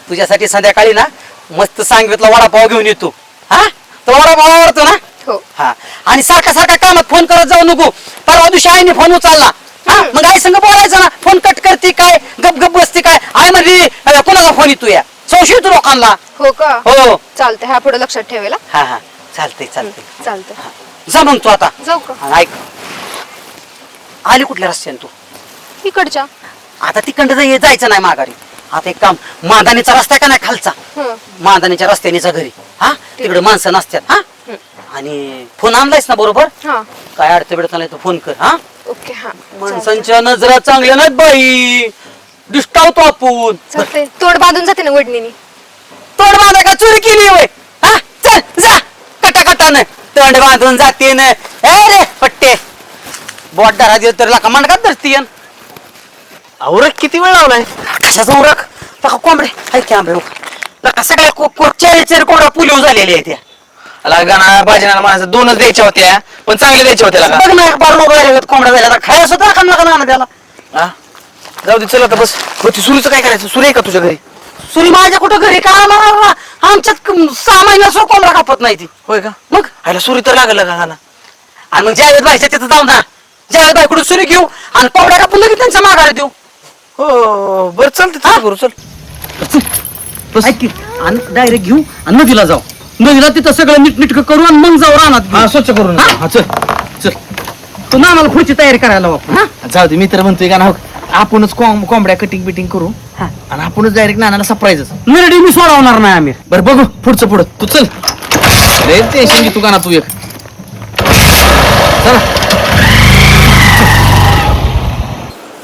तुझ्यासाठी संध्याकाळी ना मस्त सांगितलं वडापाव घेऊन येतो. हा तो वडापाव आवडतो ना? हो. हा, आणि सारखा सारखा कामात फोन करत जाऊ नको. परवा दिवशी आईने फोन उचलला, हा मग आई संग बोलायचं ना. फोन कट करते काय, गप गप बसते काय. आई म्हणजे कोणाचा फोन येतो या, संशय येतो लोकांना. हो का? हो चालतंय, हा पुढे लक्षात ठेवायला. हा हा चालतंय चालतंय. चालतंय. जा मग तू आता. जाऊ का? आणि ऐक, आली कुठल्या रस्त्याने तू? इकडच्या. आता तिकडं जायचं नाही माघारी. आता एक काम, मांदानीचा रस्ता का नाही खालचा, मांदानीच्या रस्त्यानेचा घरी. हा तिकडे माणसं नसतात. हा आणि फोन आणलायस ना बरोबर? हा काय अडचण बिडत नाही तर फोन कर. हा ओके. हा माणसांच्या नजरा चांगल्या नाहीत बाई, दिसतावतो आपण. चालतंय. तोड बांधून जाते ना वडणीनी. तोंड बांधा का चोरी केली होय? हा चल जा, कटाकटानं तोंड बांधून जाते ना. रे पट्टे बोट धरा दिलं तर लाका मांडकात धरती. औरक किती वेळ लावलाय? कशाचा उरक लका कोंबडे हाय की आंबे लका सगळ्या चेरी कोंबड्या पुलिओ झालेल्या आहेत. अला गाणा भाजनाला माणसं 2च द्यायच्या होत्या, पण चांगल्या द्यायच्या होत्या का? बघ ना बार मोबाईल कोंबड्या झाल्या, खायला सुद्धा का ना त्याला. हा जाऊ दे, चल आता बस. हो ती सुरीचं काय करायचं? सुरी आहे का तुझ्या घरी? सुरी माझ्या कुठं घरी का आमच्यात 6 महिन्याचं कोंबडा कापत नाही ती. होय का? मग आयला सुरी तर लागलं का गाणं? आणि मग जावेद बाईच्या तिथं जाऊ ना, जावेद बाईकडून सुरी घेऊ आणि कोंबड्या कापून लगेच त्यांच्या माघारी देऊ. हो बरं चालतं, तसं करू. चल ऐक की, आणि डायरेक्ट घेऊ आणि नदीला जाऊ. नदीला तिथं सगळं नीटनीटकं करू आणि मग जाऊ रानात. हा स्वच्छ करून. हा चल चल. तू ना आम्हाला पुढची तयारी करायला लावू. हा जाऊ दे, मित्र म्हणतोय का ना, आपणच कोंबड्या कटिंग बिटिंग करू आणि आपणच डायरेक्ट नानाला सरप्राईजच. नरडी मी सोडवणार नाही आम्ही. बरं बघू पुढचं पुढं. तू चल रे, टेन्शन घेतो का ना तू एक.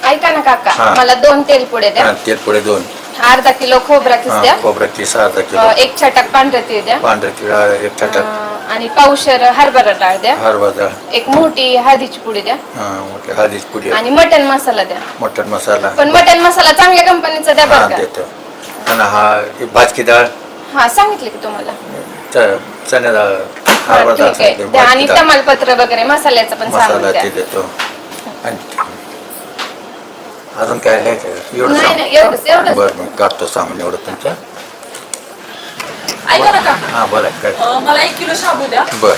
ऐका ना काका, मला 2 तेल पुढे द्या. तेल पुढे 2. अर्धा किलो खोबरा किस द्या. खोबरा किस अर्धा किलो. 1 छटाक पांढरं तीळ द्या. पांढरं तीळ 1 छटाक. आणि पावशेर हरभरा डाळ द्या. हरभरा डाळ. 1 मोठी हळदीची पुडी द्या. मोठी हळदीची पुडी. आणि मटन मसाला द्या. मटन मसाला. पण मटन मसाला चांगल्या कंपनीचा द्या बरं का. देतो. आणि ही भाजकी डाळ. हा सांगितलं की तुम्हाला. चण्या डाळ. हा, हरभरा डाळ ठीक आहे द्या. आणि तमालपत्र वगैरे मसाल्याचं पण मसाला सामान द्या. ते देतो. आणि अजून काय घ्यायचं? एवढं नाही सामान. नाही एवढंच. बरं मग काढतो सामान एवढं तुमचं. ऐका ना का, हा बोला काय. मला 1 किलो शाबू द्या. बरं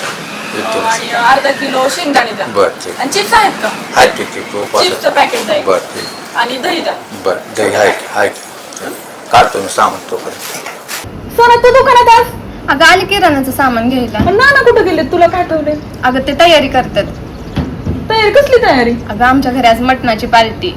येतो. आणि अर्धा किलो शेंगदाणे द्या. बरं ठीक. आणि चिप्स आहेत का? हाय ठीक ठीक. चिप्सचं पॅकेट द्या. बरं ठीक. आणि दही द्या. बरं दही आहे काढतो मी सामान तोपर्यंत. सोना तू दुकानात आज? अगं आली किराणाचं सामान घ्यायला. नाना कुठे गेले? तुला काय ठेवले? अगं ते तयारी करतात. तयारी कसली तयारी? अगं आमच्या घरी आज मटणाची पार्टी.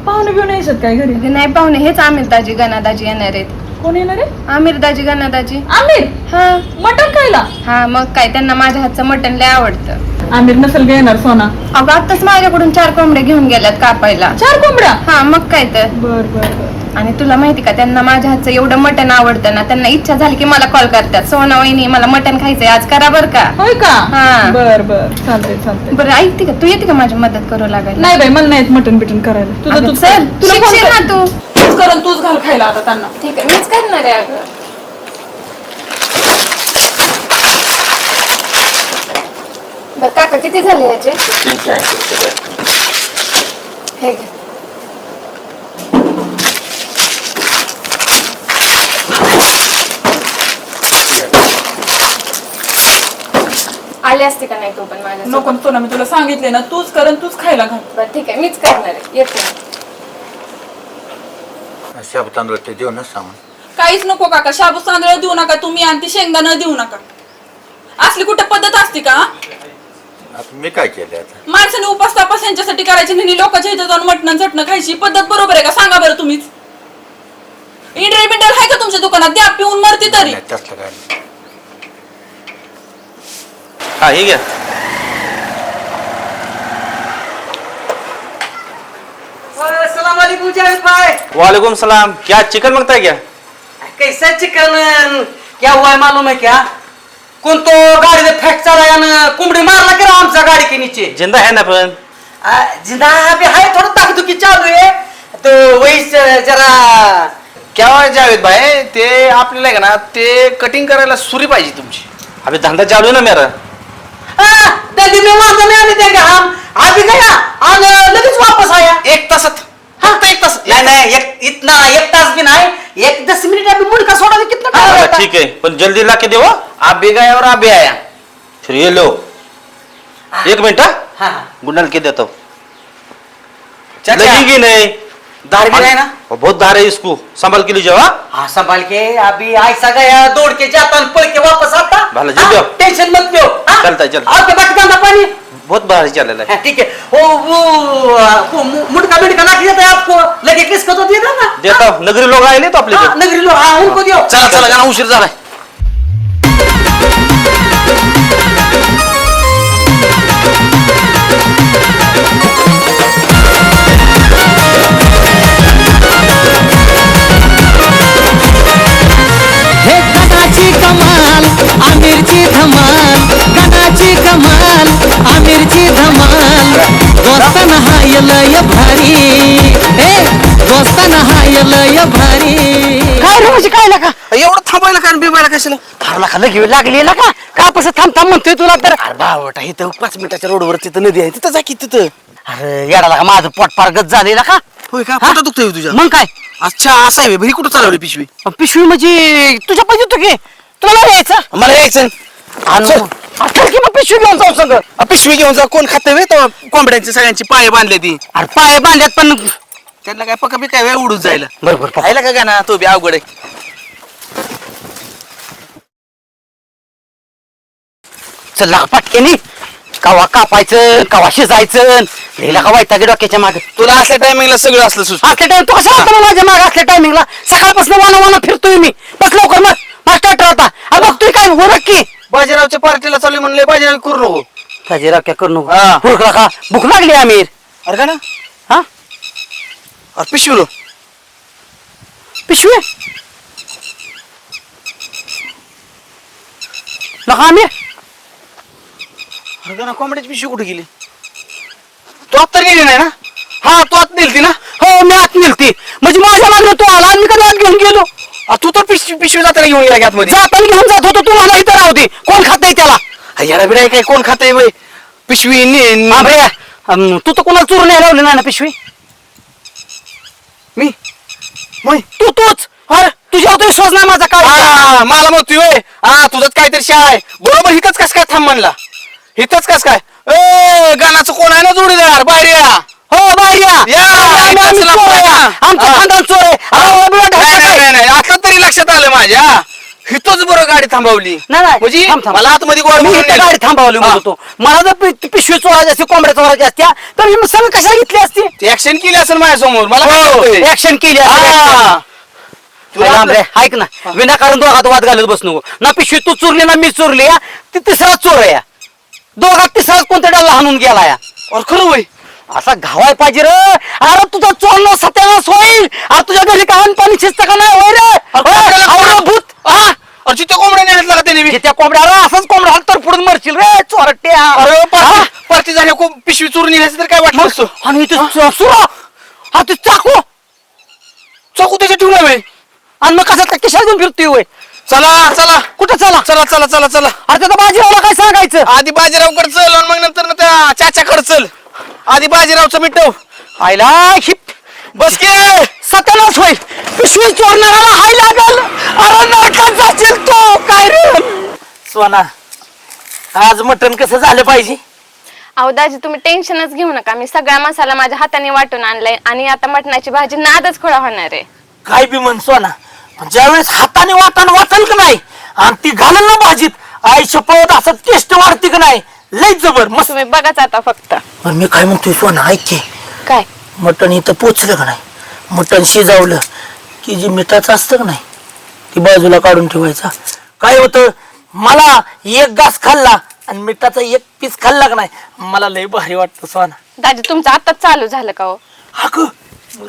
पाहुणे बिवणे यायच्यात काय घरी? अगं नाही पाहुणे, हेच आमिरदाजी गणादाजी येणार आहेत. कोण येणार आहे? आमिरदाजी गणादाजी. आमिर हा मटण खायला? हा मग काय, त्यांना माझ्या हातचं मटण लय आवडतं. आमिर नसेल येणार सोना. अगं आत्ताच माझ्याकडून 4 कोंबड्या घेऊन गेल्यात कापायला. 4 कोंबड्या? हा मग काय तर. बर बर बर. आणि तुला माहिती का, त्यांना माझ्या हातचं एवढं मटण आवडतं ना, त्यांना इच्छा झाली की मला कॉल करतात, सोना वहिनी मला मटण खायचंय आज, करा बर का. होय का? हा. बर बर चालतंय चालतंय. बरं ऐकते का, तू येते का माझी मदत करू लागायला? नाही बाई मला नाहीत मटण बिटन करायला. तुझं अगं तूच चल, तुला फोन शिकशील कर. ना तू. तूच कर आणि तूच घाल खायला आता त्यांना. ठीक आहे, मीच करणार आहे. अगं बरं काका, किती झाले याचे? 380 हे घे. आले असते का नाही तू पण माझ्या? नको सोना, मी तुला सांगितले ना, तूच कर आणि तूच खायला घाल. बरं ठीक आहे, मीच करणार आहे. येते. शाबू तांदूळ ते देऊ ना सामान. काहीच नको काका, शाबू तांदूळ देऊ नका तुम्ही आणि ती शेंगदाणं देऊ नका. असली कुठं पद्धत असते का? आता मी काय केलं आता? माणसाने उपास तापास यांच्यासाठी करायची नाही, लोकांच्या इथं जाऊन मटण चटणं खायची पद्धत बरोबर आहे का? सांगा बरं तुम्हीच. इंटर बिंटर आहे का तुमच्या दुकानात? द्या, पिऊन मरते तरी. नाही, तसलं काय नाही. हा हे घ्या. अस्सलाम वालेकुम जावेद भाई। वालेकुम सलाम. क्या चिकन मांगता है क्या? कैसा चिकन क्या हुआ है मालूम है क्या? कौन तो गाड़ी में फैक्ट चलाया ना, कुमड़ी मारला करा आमचा गाड़ी के नीचे। जिंदा है ना पण? जिंदा अभी है, थोड़ा ताकतुकी चालू है तो वही जरा क्या हो जावेद भाई, ते आपल्याला आहे का ना ते कटिंग करायला सुरी पाहिजे तुमची. अबे धंदा चालू है ना मेरा. दिल्ली में वहां नहीं आने देंगे हम। अभी गया और लगेच वापस आया। एक तासात फक्त एक तास. नहीं नहीं इतना एक तास भी नहीं, एक 10 मिनट अभी मुड़ का सोडा कितना टाइम हाँ, लगता है? ठीक है पण जल्दी ला के दो. आप भी गए और आप भी आया. फिर ये लो. एक मिनट. हाँ गुंडल के देता हूँ. चाचा। लगेगी नहीं. दाढ़ भी है ना? और बहुत धार है इसको, संभाल के लीजिए. हाँ हाँ संभाल के। अभी ऐसा गया दौड़ के जाता पढ़ के वापस आता। भला जी जाओ। टेंशन मत लो। हाँ? चलता है, चलता है। आपके बाकी धंधा पानी? बहुत भारी चलेला है. हाँ, ठीक है। वो मुड़का बिड़का ला देता है आपको, लगे किसको तो दे देना। देता हूँ. नगरी लोग आए नहीं तो आपले हाँ, नगरी लोग हाँ उनको दियो। चला चला गाना उशीर झालाय. हे कणाची कमाल आमिरची धमाल, कणाची कमाल आमिरची धमाल. दोस्ताना हाय लय भारी, दोस्ताना हाय लय भारी. काय रे म्हणजे काय लका? एवढं थांबायला का बिबायला कशाला? अरे लका लगे लागली का? का कसं थांब थांब म्हणतोय तुला तर? अरे बावटा इथं 5 मिनिटाच्या रोडवर तिथं नदी आहे, तिथं जा की तिथं. अरे येडा लका, माझं पोट फार गच झालेला का? होय का? पोटात दुखतंय तुझ्या? मग काय? अच्छा असं आहे बे. कुठं चालवली पिशवी? पिशवी म्हणजे तुझ्या पाहिजे होतो की तुला नाही यायचं? मला यायचं. चल. चल की मग पिशवी घेऊन जाऊ सगळं. पिशवी घेऊन जा. कोण खातं वे तेव्हा कोंबड्यांची सगळ्यांची पाय बांधले ती. अरे पाय बांधल्यात पण त्यांना काय पका बी काय वेळ उडून जायला. बरोबर पाहिला का गाणं? तो बी अवघड आहे. चल लागा पटकेनी. कवा कापायचं कवा शिजायचं लिहिला का वायता डोक्याच्या मागे. तुला असल्या टायमिंगला सगळं असलं सुच. असल्या टाइम तू कसं होता मग माझ्या मागे असल्या टायमिंगला? सकाळपासून वाना वाना फिरतोय मी. बस लवकर मग माझा ट्रॅक्टर होता. अरे बघतोय काय वर की बाजीरावच्या पार्टीला चालू म्हणले बाजीराव करू नको. राव काय करू नको. हा. हुरकला का? भूक लागली आमिर. अरे का ना? हा अरे पिशवी लो. पिशवी नका आमिर. अरे का ना कोंबड्याची पिशवी कुठे गेली? तू आत्ता गेली नाही ना? हा तू आत नेलती ना? हो मी आत नेलती. म्हणजे माझ्या मागणं तू आला आणि मी कधी आत घेऊन गेलो? तू तर पिशवी जाताना घेऊन गेला आतमध्ये. जाताना घेऊन जात होतो, तू मला इथं राहू दे. कोण खातंय त्याला? याला बिराय काय कोण खातंय बाई? पिशवी हा भैया तू तर कोणाला चोरून यायला लावली नाही ना पिशवी? मी मग तूच अरे तुझ्यावर तर विश्वास नाही माझा काय? मला म्हणतोय होय. तुझंच काहीतरी शा आहे. बरोबर हिथंच कस काय थांब म्हणला? हिथंच कस काय? गाण्याचं कोण आहे ना जोडीदार? बाहेर या. हो बाहेर या. आम्ही चोर आहे. आमचं खानदान चोर आहे. नाही, नाही, आता तरी लक्षात आलं माझ्या. हिथंच बरं गाडी थांबवली. नाही, म्हणजे थांब, थांब. मला आतमध्ये गोड मी म्हणून इथे नेलं. गाडी थांबवली हा. म्हणतो. मला जर पिशवी चोरायची असते, कोंबड्या चोरायची असत्या तर मी सगळं कशाला घेतली असती? ती ऍक्शन केली असेल माझ्या समोर. मला काय कळतंय? ऍक्शन केली हा. तुला तुला आपलं- ऐक ना, विनाकारण दोघात वाद घालत बस नको ना. पिशवी तू चोरली ना मी चोरली या. ती तिसरा चोर आहे या. दोघात तिसराच कोणत्या डाला हाणून गेला या. अरे खरं होय. असा घावाय पाहिजे रे. अरे तुझा चोरला सत्यानाश होईल. अरे तुझ्या घरी काय पाणी शिजतं का नाही होय रे? कोंबड्याला आवळं भूत. हा अरे जिथे कोंबड्याने घातला का त्याने बी? त्या कोंबड्या अरे असंच कोंबड्या हात तर पुढून मरशील रे चोरट्या. अरे हा? पार्टी झाली पिशवी चोरून नेल्याचं तर काय वाटलं मग असतं? आणि इथे सुरा हा ते चाकू चाकू त्याच्या ठेवला वेळ. आणि मग कसा त्या किशाला घेऊन फिरतोय होय? चला चला कुठं चला? चला चला चला चला. अरे त्याचा बाजीरावला काय सांगायचं? आधी बाजीरावकडे चल आणि मग नंतर ना त्या चाच्याकडे चल. आधी बाजीरावचं मिटव. आयला ही बस के. सत्यानाश होईल. पिशवी चोरणाऱ्याला हाय लागल. अरे नरकात जाशील तो. काय रे सोना, आज मटण कसं झालं पाहिजे? अहो दाजी तुम्ही टेन्शनच घेऊ नका, मी सगळा मसाला माझ्या हाताने वाटून आणलाय आणि आता मटणाची भाजी नादच खोळा होणार आहे. काय बी म्हणसो ना पण ज्यावेळेस हाताने वाटल का नाही आणि ती घालल ना भाजीत आई शपथ असं टेस्ट वाढते का नाही लय जबर मस्त. तुम्ही बघाच आता फक्त. पण मी काय म्हणतोय सोना ऐक की काय मटण इथं पोचलं का नाही मटण शिजवलं की जे मिठाचं असतं का नाही ती बाजूला काढून ठेवायचा. काय होतं मला एक घास खाल्ला आणि मिठाचा एक पीस खाल्ला का नाही मला लय भारी वाटतं सोना. दाजी तुमचं आताच चालू झालं का हो? हा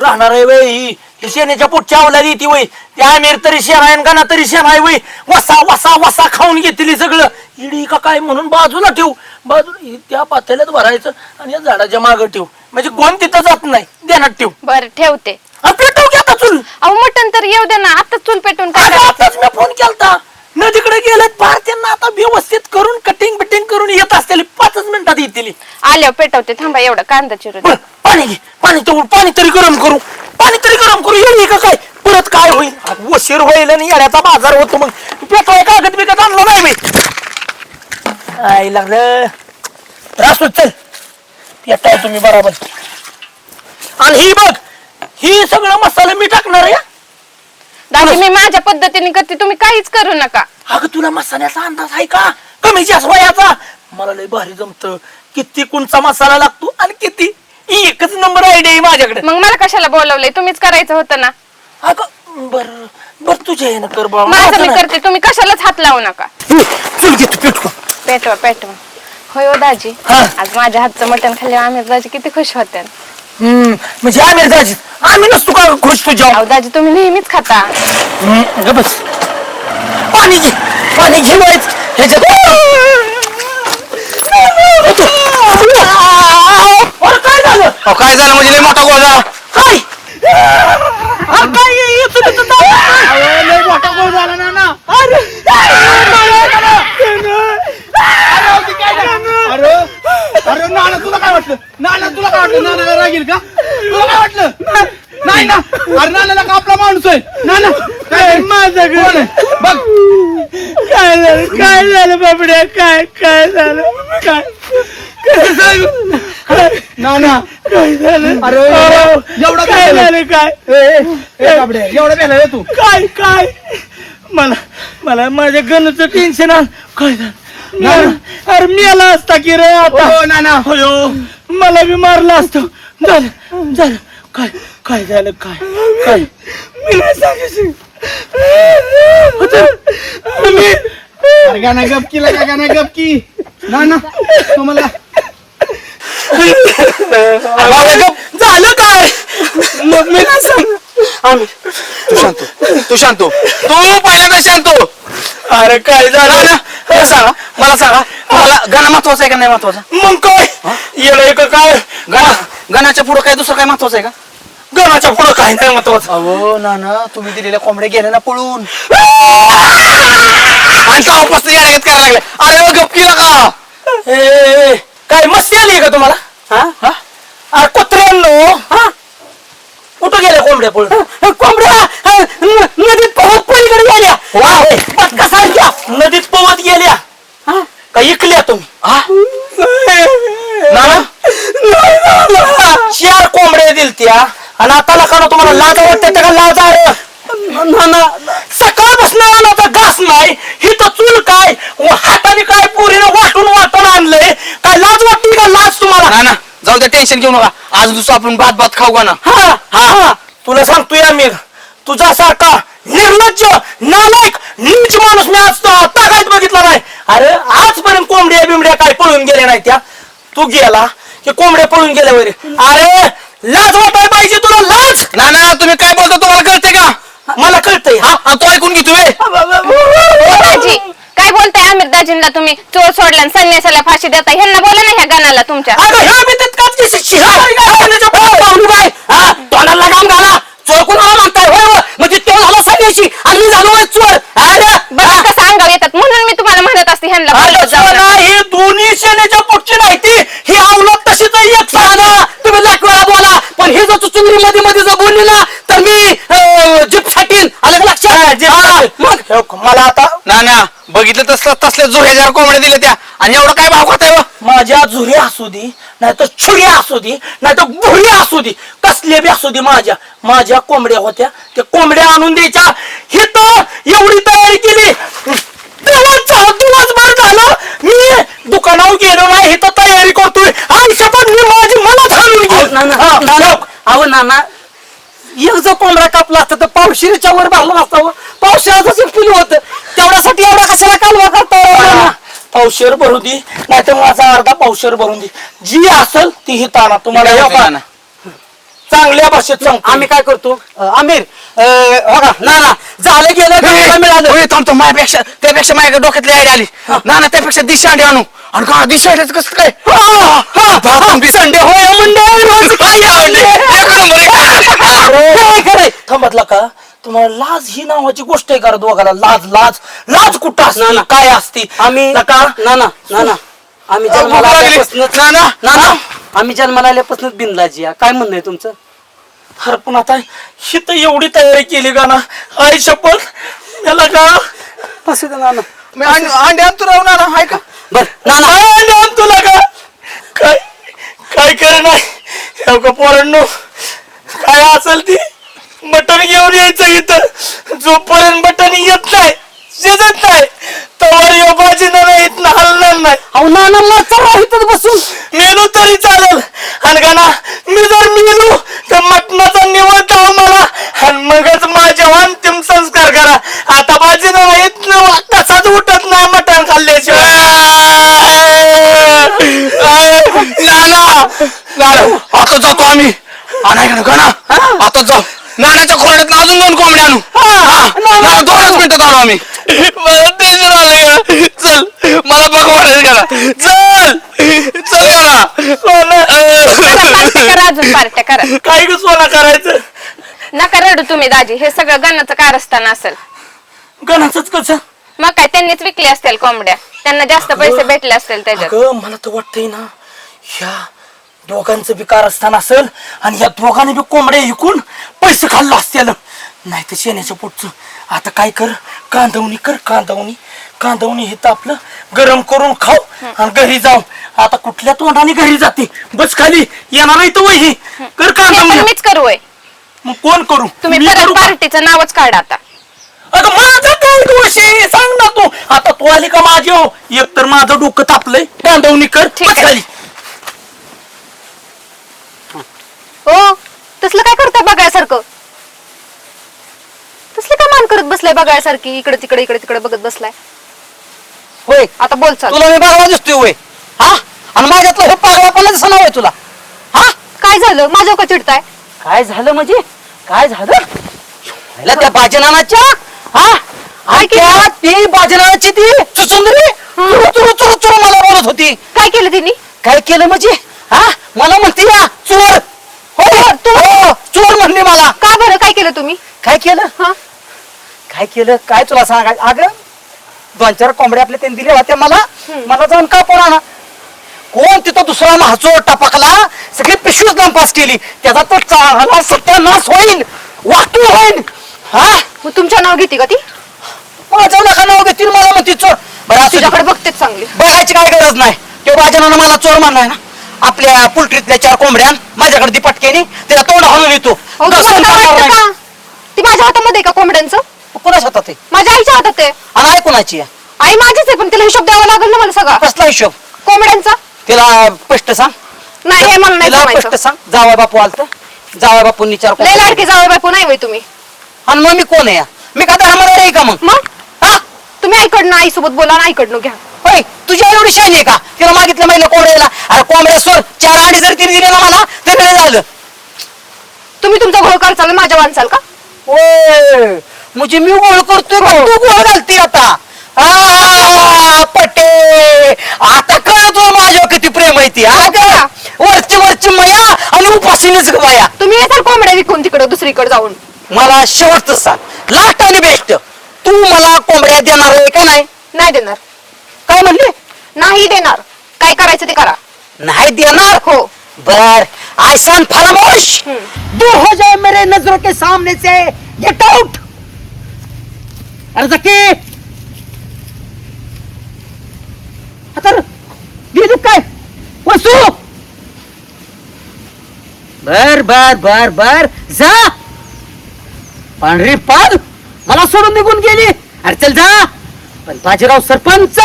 राहणार आहे वय ही शेण्याच्या पोटच्या अवलादी ती वय त्या आमिर तरी शेण आहे गाणा तरी शेण आहे वय वसा वसा वसा खाऊन घेतली सगळं इडी का काय म्हणून बाजूला ठेवू बाजूला त्या पातेल्यात भरायचं आणि या झाडाच्या मागं ठेवू म्हणजे कोण तिथं जात नाही ध्यानात ठेवू. बरं ठेवते. पेटवू की आता चूल अहो मटण तर येऊ दे ना आता चूल पेटून काय करायचं? आताच मी फोन केलता नदीकडे गेलेत फार त्यांना आता व्यवस्थित करून कटिंग बिटिंग करून येत असतील 5 मिनिटात येतील. आल्यावर पेटवते थांबा एवढा कांदा चिरून. बरं, पाणी घे पाणी तरी गरम करू येईल का काय परत काय होईल वशीर होईल आणि येण्याचा बाजार होतो मग पेटवाय कागद बिगत आणलं नाही मी आई लागलं त्रास होत चल पेटाय तुम्ही बरोबर. आणि ही बघ ही सगळं मसाला मी टाकणार आहे. दादी मी माझ्या पद्धतीने करते तुम्ही काहीच करू नका. अगं तुला मसाल्याचा अंदाज आहे का कमी जास्त वयाचा मला लय भारी जमत किती कोणचा मसाला लागतो आणि किती एकच नंबर आयडिया आहे माझ्याकडे. मग मला कशाला बोलवलंय तुम्हीच करायचं होतं ना. अगं बर तुझ्या हे कर माझं मी करते तुम्ही कशालाच हात लावू नका. चल घे तू पेटवा पेटवा होय हो दाजी हा. आज माझ्या हातचं मटण खाल्ल्यावर आम्ही दाजी किती खुश होते. म्हणजे आम्ही दाजी आम्ही नसतो का खुश तुझ्या अहो दाजी तुम्ही नेहमीच खाता. बस पाणी घे वाईच ह्याच्यात काय झालं काय झालं म्हणजे लय मोठा गोळ झाला काय लय मोठा गोळ झाला ना अरे नाना तुला काय वाटलं नानाला रागील का तुला काय वाटलं नाही ना अरे नानाला का आपला माणूस आहे नाना काय माझं घर बघ काय झालं बाबड्या काय झालं नाना काय झालं अरे एवढा काय झालं काय बाबड्या एवढा बेला रे तू काय मला माझ्या गणचं टेन्शन आलं काय झालं अरे मी आला असता की रे आता नाना होयो मला बी मारला असतो झालं काय झालं काय मी नाही सांगायचं गाणं गपकीला का गाणं गपकी नाना तुम्हाला झालं काय मग मी नाही सांग तू शांतो तू पहिल्यांदा शांतो. अरे काय झालं ना मला सांगा मला गाणं महत्वाचं आहे का नाही महत्वाचं मग काय येणं का काय गाण्याच्या पुढे काय दुसरं काय महत्वाचं आहे का गणाच्या पुढं काय नाही महत्वाचं. अहो नाना तुम्ही दिलेल्या कोंबड्या गेल्या ना पळून आणि तेव्हापासून यायला करायला लागले अरे गपकी नका ए, काय मस्ती आली का तुम्हाला अरे कुत्र्यांनो कुठं गेल्या कोंबड्या पळून कोंबड्या नदीत पवत पलीकडे गेल्या पटकासारख्या नदीत पवत गेल्या का इकल्या तुम्ही नाना 4 कोंबड्या दिलत्या आणि आता नका तुम्हाला लाज वाटते का लाज आहे सकाळपासून आला घास नाही ही तर चूल काय हाताने काय पुरीनं वाटून आणलंय काय लाज वाटते का लाज तुम्हाला नाना जाऊ द्या टेन्शन घेऊ नका आज दुसरं आपण भात खाऊ का ना हा तुला सांगतोय आम्ही तुझ्यासारखा निर्लज्ज नालायक नीच माणूस मी आज तागायत बघितला नाही. अरे आजपर्यंत कोंबड्या बिंबड्या काय पळून गेल्या नाही त्या तू गेला की कोंबड्या पळून गेल्या वगैरे अरे लाज वाटाय पाहिजे तुला लाज. नाना तुम्ही काय बोलता तुम्हाला कळते का मला कळतंय हा तो ऐकून घे तुम्ही दाजी काय बोलताय आमिर दाजींना तुम्ही चोर सोडला आणि संन्यासाला फाशी देता ह्यांना बोला ना ह्या गाण्याला तुमच्या. अगं ह्या मी तितकाच की तोंडाला लगाम घाला चोर कोणाला म्हणताय होय म्हणजे तो झाला संन्याशी आणि मी झालो चोर. अरे बघा कसं अंगावर येतात म्हणून मी तुम्हाला म्हणत असते ह्यांना बोलत जाऊ नका. ही दोन्ही शेण्याच्या पोटची नाही ती ही अवलट तशीच एक साधा तुम्ही लाख वेळा बोला पण हे जर चुंगरी मध्ये जर बोलली ना तर मी जीप फाटीन आलं का लक्षात. मग मला आता नाना बघितलं तसल्या जोहेगार कोंबड्या दिल्या त्या आणि एवढं काय भाव खाताय हो? माझ्या झुरी असू दे नाही तर छुरी असू दे नाही तर भुरी असू दे कसले बी असू दे माझ्या कोंबड्या होत्या त्या कोंबड्या आणून द्यायच्या हे तर एवढी तयारी केली दिवसभर झालं मी दुकानावर गेलो नाही हे तर तयारी करतोय आयुष्य पण मी माझी मनात घालून अहो नाना एक जर कोंबडा कापला असता तर पावशिरीच्या वर भरला असता पावसाळ्याचं फुल होत तेवढ्यासाठी एवढा कशाला कालवा करता पावशेर भरू दे नाही तर माझा अर्धा पावशेर भरून दे जी असेल ती ही ताना तुम्हाला काय येऊ होतंय का? नाना? चांगल्या भाषेत सांगतो आम्ही काय करतो आमिर बघा नाना झालं गेलं गावाला मिळालं होय, थांबतो माझ्यापेक्षा त्यापेक्षा माझ्या डोक्यातली आयडिया आली ना त्यापेक्षा दिशा अंडे आणू आणि का दिशा अंड्याचं कसं काय संडे होय मंडळ खरंय थांबतला का तुम्हाला लाज ही नावाची गोष्ट आहे का रे दोघाला लाज लाज लाज कुठं असते काय असते आम्ही का नाना आम्ही जन्माला आल्यापासूनच नाना आम्ही जन्माला आल्यापासूनच बिनलाजी आहे. काय म्हणणं आहे तुमचं अरे पण आता ही तर एवढी तयारी केली का ना आई शपथ याला का असू दे नाना मी अंडे आणतो राहू नाना हाय का बर नाना काय नाम तुला का काय काय करणार पोरांनो काय असेल ती मटण घेऊन यायचं इथं जोपर्यंत मटण येत नाही शिजत नाही तोवर यो बाजीनं नाही इथनं हलणार नाही अहो नाना मला चला इथं बसून मेलो तरी चालेल आणि का ना मी जर मेलो तर मटणाचा निवड मला आणि मगच माझ्या अंतिम संस्कार करा आता बाजीनं नाही इथनं कसाच उठत नाही मटण खाल्ल्याशिवाय आता जातो आम्ही आणाय का ना आता जाऊ नाण्याच्या खोड्यात अजून 2 कोंबड्या आणू दोनच मिनिटात आलो आम्ही मला टेन्शन आलंय चल मला बघ वाटायचं करा अजून पार्ट्या करा काय ग सोना करायचं नका रडू तुम्ही दाजी हे सगळं गणाचं कारस्थान असेल गणाचंच कसं मग काय त्यांनीच विकले असतील कोंबड्या त्यांना जास्त पैसे भेटले असतील त्याच्यात अगं मला तर वाटतंय ना ह्या दोघांचं बी कारस्थान असेल आणि ह्या दोघांनी बी कोंबड्या विकून पैसे खाल्लं असतील नाही तर शेण्याच्या पोटचं आता काय कर कांदवणी हे तर आपलं गरम करून खाऊ आणि घरी जाऊ आता कुठल्या तोंडाने घरी जाते बस खाली येणार नाही तर वही कर हे पण कांदवणी मीच करू होय. मग कोण करू तुम्ही मी परत करू का? पार्टीचं नावच काढा आता अगं माझं काय दोष आहे सांग ना तू आता तू आली का माझी हो एक तर माझं डोकं तापलंय कांदवणी कर ठीक आहे. खाली हो तसलं काय करताय बघायसारखं तसलं काय मान करत बसलाय बघायसारखी इकडे तिकडे बघत बसलाय होय आता बोल चाल तुला मी बघा दिसतोय होय हा आणि माझ्यातलं हे पागळपणा दिसणार होय तुला हा काय झालं माझ्या का चिडताय काय झालं म्हणजे काय झालं ह्याला त्या बाजनानाच्या हा ऐका ती बाजनानाची ती सुंदरी चुरू मला बोलत होती काय केलं तिने काय केलं म्हणजे हा मला म्हणते या चोर हो चोर म्हणली मला का बरं काय केलं तुम्ही काय केलं हा काय केलं काय तुला सांगाय अगं 2-4 कोंबड्या आपल्या त्यांनी दिल्या होत्या मला जाऊन का पोराना कोण तिथं दुसरा महाचोर टपकला सगळी पिशवीच नापास केली त्याचा तो चांगला सत्यानाश होईल वाटू होईल हा मग तुमच्या नाव घेते का ती माझं नका नाव घेतील मला म्हणते चोर बरं असू दे. तुझ्याकडे बघतेच चांगली बघायची काय गरज नाही तो बाजनानं मला चोर म्हणलाय ना आपल्या पोल्ट्रीतल्या 4 कोंबड्या माझ्याकडे ती पटकेनी तिला तोंड हाणून येतो अहो, तुम्हाला काय वाटतं का? ती माझ्या हातामध्ये आहे का कोंबड्यांचं कोणाच्या हातात आहे माझ्या आईच्या हातात आहे आणि आई कोणाची आहे आई माझीच आहे पण तिला हिशोब द्यावा लागेल ना मला सगळा कसला हिशोब कोंबड्यांचा तिला स्पष्ट सांग नाही हे मला नाही तिला जमायचं. स्पष्ट सांग जावई बापू आलत जावई बापूंनी 4 लय कोंबड्या लाडके जावई बापू नाही होय तुम्ही आणि मग मी कोण आहे मी का धर्मदार आहे का मग हा तुम्ही आईकडनं आईसोबत बोला आणि आईकडनं घ्या होय तुझी आई एवढी शाईन आहे का तिला मागितलं महिला कोंबड्याला अरे कोंबड्या सोड 4 अंडे जर तिने दिले ना मला तर काय झालं तुम्ही तुमचा घोळ करचाल माझ्या वांचाल का होय म्हणजे मी गोळ करतोय का तू गोळ घालती आता पटे आता कळतो माझ्यावर किती प्रेम आहे ती हा वरची मया आणि उपाशीनेच माया तुम्ही येताल कोंबड्या विकून तिकडे दुसरीकडे जाऊन मला शेवटचं सांग लास्ट आणि बेस्ट तू मला कोंबड्या देणार आहे का नाही नाही देणार काय म्हणले नाही देणार काय करायचं ते करा नाही देणार हो बर आसान फरामोश दूर हो जाए मेरे नजरों के सामने से गेट आउट अरे जकी बर बर बर बर जा. पांढरी पाल मला सोडून निघून गेली. अरे चल जा. पण बाजीराव सरपंच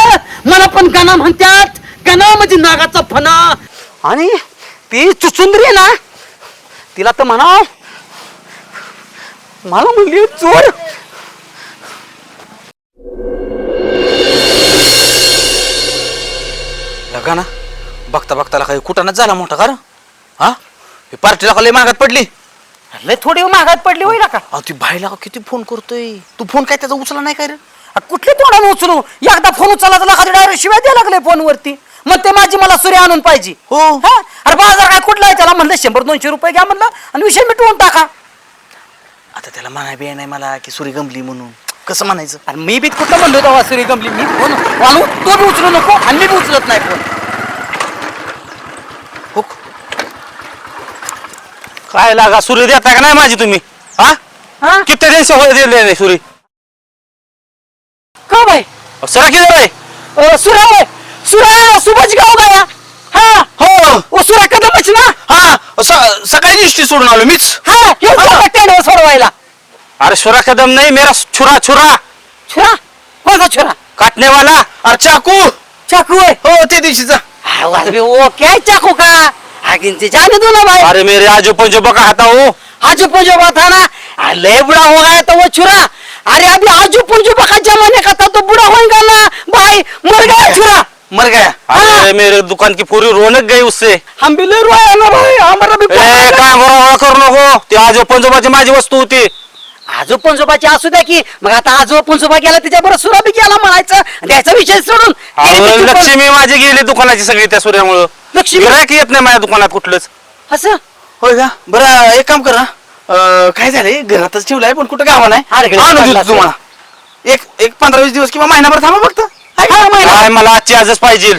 मला पण गाणं म्हणतात. गाणं म्हणजे नागाचा फणा. आणि ती चुचुंदरी ना, तिला तर म्हणा मला म्हणली चोर. लगा ना बघता बघता काही कुठानच झाला मोठा का रे? हा ही पार्टीला का लय मागात पडली. लय थोडी महागात पडली होईल का. अहो ती बाईला का किती फोन करतोय तू. फोन काय त्याचा उचला नाही काय रे? कुठली तोंडाने उचलू. एकदा फोन उचलला तर खाली डायरेक्ट शिवाय द्यायला लागले फोनवरती. मग ते माझी मला सूर्य आणून पाहिजे. हो. हा? अरे बाजार काय कुठला आहे. त्याला म्हणलं 100-200 रुपये घ्या म्हणलं आणि विषय मिटवून टाका. आता त्याला म्हणाय बी नाही मला की सुरी गमली म्हणून. कसं म्हणायचं? आणि मी बी कुठं म्हणलो तेव्हा सूर्य गमली. मी फोन आणू तो बी उचलू नको आणि मी बी उचलत नाही फोन. हो काय लागा सुरी देता का नाही माझी तुम्ही? हा हा? किती दिवस दिले नाही सुरी? का बाई सरा किती बाई? सूर्य होय. सूर्य सुभाष गाव गया. हा हो सूर्य कदमच ना. हा सकाळी दिवशी सोडून आलो मीच. हा टेंडवर सोडवायला. अरे सुरा कदम नाही मेरा छुरा छुरा. छुरा कोणता छुरा. काटने वाला. अरे चाकू. चाकू आहे. हो ते दिवशीचा. ओके चाकू का आगिनचे जाने दो ना भाई. अरे मेरे आजो पंजोबा का हाथा हो. आजू पंजोबा था ना. अरे बुढ़ा हो गया तो वो छुरा. अरे अभी आजू पंजोबा का जमाने का था तो बुढ़ा होएगा ना भाई. मर गया छुरा. मर गया. अरे मेरे दुकान की पूरी रौनक गई उससे. हम भी ले रोया ना भाई. हमारा भी ए काय गोळा करू नको. ते आजो पंजोबाची माझी वस्तू होती. आजो पंजोबाची असू द्या की. मग आता आजो पंजोबा गेला त्याच्याबरोबर सुरा बी गेला म्हणायचं. द्यायचा विषय सोडून लक्ष्मी माझी गेली दुकानाची सगळी त्या सूर्यामुळं. लक्ष्मी गिऱ्हाईक येत नाही माझ्या दुकानात कुठलंच. असं. होय का? बरं एक काम कर ना. काय झालंय घरातच ठेवलंय पण कुठं गावा नाही. अरे, घरी आणून टाकला देतो तुम्हाला. एक 15-20 दिवस किंवा महिनाभर थांबा फक्त. हा, महिना. काय मला आजची आजच पाहिजे.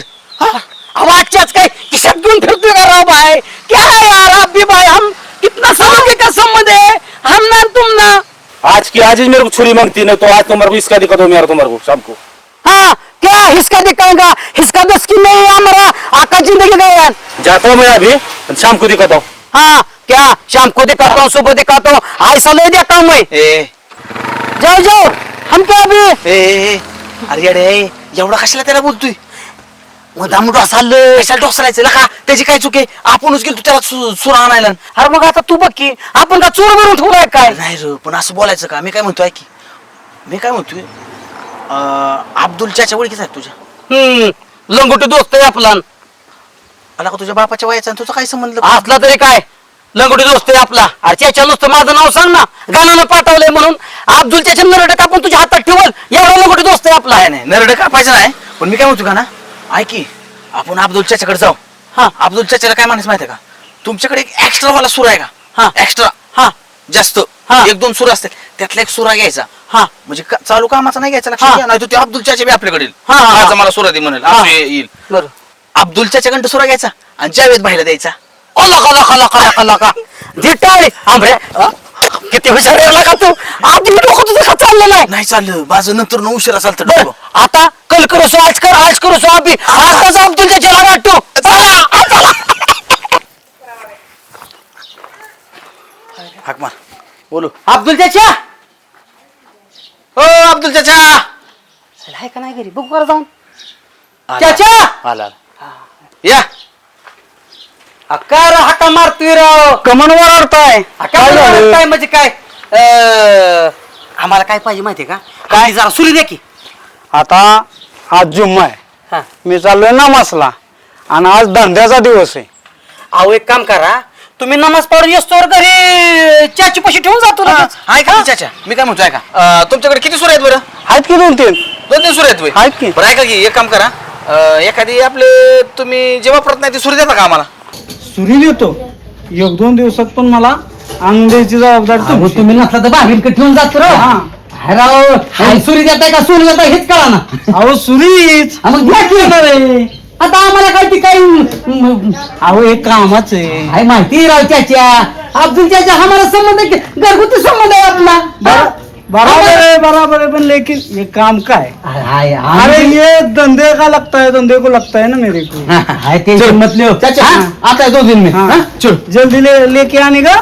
आवाज काय किशात घेऊन फिरतोय का राव भाई. क्या है यार आप भी भाई. हम कितना सालों का संबंध है. हम ना तुम ना. आज की आज ही मेरे को छुरी मांगती नहीं तो आज तुम्हारे को इसका दिक्कत हो मेरा तुम्हारे को शाम को. हाँ क्या हिसका दिखाएगा. हिसका दस की नहीं है हमारा. आका जिंदगी गया. जाता हूँ मैं अभी शाम को दिखाता हूँ. हाँ क्या शाम को दिखाता हूँ सुबह दिखाता हूँ. ऐसा ले देता हूँ मैं. जाओ जाओ. हम क्या अभी अरे अरे एवढा कशाला त्याला बोलतोय. मुद्दाम ढोसाल. कशाला ढोसलायचं का? त्याची काय चुके. आपणच गेलो त्याला सुरा आणायला. अरे मग आता तू बघ की आपण का चोर बनवून ठेवलाय काय. नाही रे पण असं बोलायचं का? मी काय म्हणतोय की मी काय म्हणतोय अब्दुल चाच्या ओळखीचा आहे तुझ्या. लंगोटी दोस्त आहे आपला. आला का तुझ्या बापाच्या वयाचा आणि तुझा काय संबंध? असला तरी काय लंगोटी दोस्त आहे आपला. अरे त्याच्या नुसतं माझं नाव सांग ना. गाण्यानं पाठवलंय म्हणून अब्दुल त्याच्या नरड कापून तुझ्या हातात ठेवल एवढा लंगोटी दोस्त आहे आपला. नाही नरड कापायचं नाही पण मी काय म्हणतो का ना ऐक की आपण अब्दुल चाच्याकडे जाऊ. हा अब्दुल चाच्याला काय म्हणायचं माहितीये का? तुमच्याकडे एक एक्स्ट्रा वाला सुरा आहे का? हा एक्स्ट्रा. हा जास्त हा. 1-2 सुरा असतात त्यातला एक सुरा घ्यायचा. हा म्हणजे चालू कामाचा नाही घ्यायचा. हा. लक्षात नाही तर ते अब्दुल चाचा बी आपल्याकडे येईल. हा, हा, माझा हा. मला सुरा दे म्हणेल हा. असं येईल. बरं. अब्दुल चाच्याकडे सुरा घ्यायचा आणि जावेद भाईला द्यायचा. लका जिटाळे आंबरे. किती हुशार आहे का तू. आधी डोकं तुझं का चाललं नाही. नाही चाललं माझं नंतर न उशिरा चालतं बरं, डोकं. आता कल करू सो आज करू सो अभी आताच अब्दुल चाच्याला गाठतो. चला. हाक मार बोलू. अब्दुल चाचा हो अब्दुल चाचा. आहे का नाही घरी बघू करा जाऊन. आला. चाचा आला या. अकार हाका मारतोय राव. कमन ओरडताय. काय म्हणजे काय आम्हाला काय पाहिजे माहितीये का. काय जरा सुरी द्या की. आता आज जुम्मा आहे. हा. मी चाललोय नमाजला आणि आज धंद्याचा दिवस आहे. अहो एक काम करा तुम्ही नमाज पडून येस्तोवर घरी चाची पशी ठेवून जातो लगेच. आहे का चाचा? मी काय म्हणतोय का तुमच्याकडे किती सुर आहेत बरं? आहेत की 2-3 2-3 सुर आहेत होय? आहेत की. बरं ऐका की एक काम करा एखादी आपले तुम्ही जेव्हा परत नाही ती सुरी देता का आम्हाला? सुरी देतो 1-2 दिवसात पण मला आणून द्यायची जबाबदारी तुमची. तुम्ही नसला तर बाहेर ठेवून जातो राव. सुरी देताय का सुरी देताय हेच कळा ना. अहो सुरीच. मग द्या की. आता आम्हाला काय ती काही अहो एक कामाच आहे. आहे माहिती राव चाच्या. अब्दुल चाचा हमारा संबंध घरगुती संबंध आहे आपला. बराबर है, पण लेकिन ये काम का है? अरे ये धंधे का लगता है, धंधे को लगता है ना मेरे को। टेंशन मत लो चाचा आता है 2 दिन में हाँ, हाँ? चल जल्दी लेके आने का।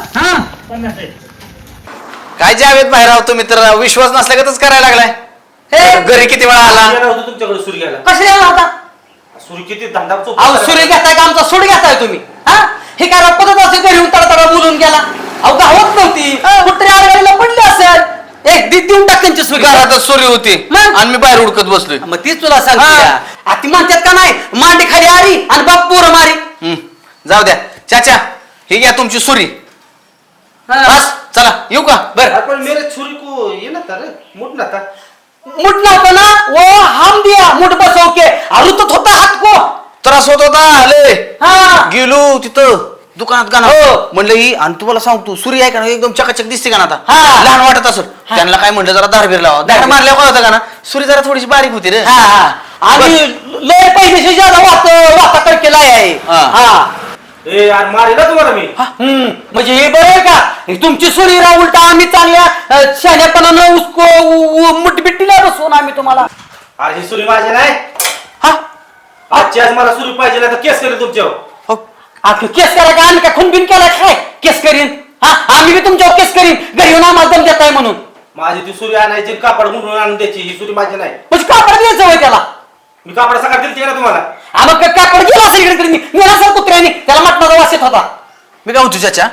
काय जावेद बाहेर आहो तुम्ही तर विश्वास नसल्यागतच करायला लागलाय. घरी किती वेळा आला? तुमच्याकडे सुरू घ्यायला कसे आता सुरू किती धंदा अहो सुरी घेताय का आमचा सूड घेताय तुम्ही हा हे काय पद्धत असे घरी येऊन तडतडा बोलून गेला अहो गावात नव्हती कुठे आडवायला पडली असेल एक देऊन टाक त्यांची सुरी घरातच सुरी होती मग? आणि मी बाहेर उडकत बसलोय. मग तीच तुला सांगते ती म्हणतात का नाही मांडी खाली आली आणि बाप पोरं मारी जाऊ द्या चाचा ही घ्या तुमची सुरी. बस चला येऊ का? बर पण मेरे छुरी को ये ना था रे मुट ना था मुठ नव्हतं ना वो हम दिया मुठ बसव के रुतत होता हात को त्रास होत होता आले हा गेलो तिथं दुकानात गाणं हो. म्हणलं ही आणि तुम्हाला सांगतो सुरी आहे का ना एकदम चकाचक दिसते का ना आता हा. लहान वाटत असत त्यांना काय म्हणलं जरा धार लावा धार मारल्या काय होता का ना सुरी जरा थोडीशी बारीक होती रे. आणि लय पैसे ज्यादा वाता करके लाय आहे हा. हा ए यार मारे ना तुम्हाला मी म्हणजे हे बरं आहे का हे तुमची सुरी राव उलटा आम्ही चांगल्या शहाण्यापणानं उसको मुठबिट्टीला बसवून आम्ही तुम्हाला अरे ही सुरी माझी नाही हा आजची आज मला सुरी पाहिजे नाही तर केस करेल तुमच्यावर. केस करा का आम्ही काय खूनबिन केला काय केस करीन हा आम्ही बी तुमच्यावर केस करीन घरी येऊन आम्हाला दम देताय म्हणून माझी ती सुरी आणायची कापड गुंडून आणून द्यायची ही सुरी माझी नाही. म्हणजे कापड द्यायचं होय त्याला मी कापड सकाळ दिलती ना तुम्हाला. मग कापड गेला असेल इकडे नेला सर कुत्र्याने त्याला मटणाचा वास येत होता मी काय म्हणतो चाचा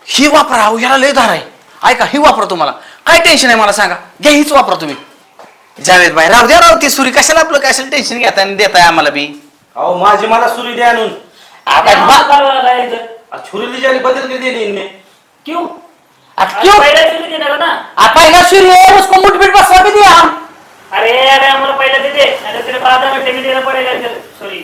ही वापरा अहो ह्याला लय धार आहे. ऐका ही वापरा तुम्हाला काय टेन्शन आहे मला सांगा घ्या हीच वापरा तुम्ही. जावेद भाई राहू द्या राव ती सुरी कशाला आपलं कशाला टेन्शन घेताय आणि देताय आम्हाला बी. अहो माझी मला सुरी द्या आणून. छुरी ली जाली बदल के दे दी इनने. क्यों पहिला सूर्य है उसको मुठभेड़ बसवा के दिया हम अरे हमारा पहले दे दे अरे तेरे को आधा घंटे में देना पड़ेगा सॉरी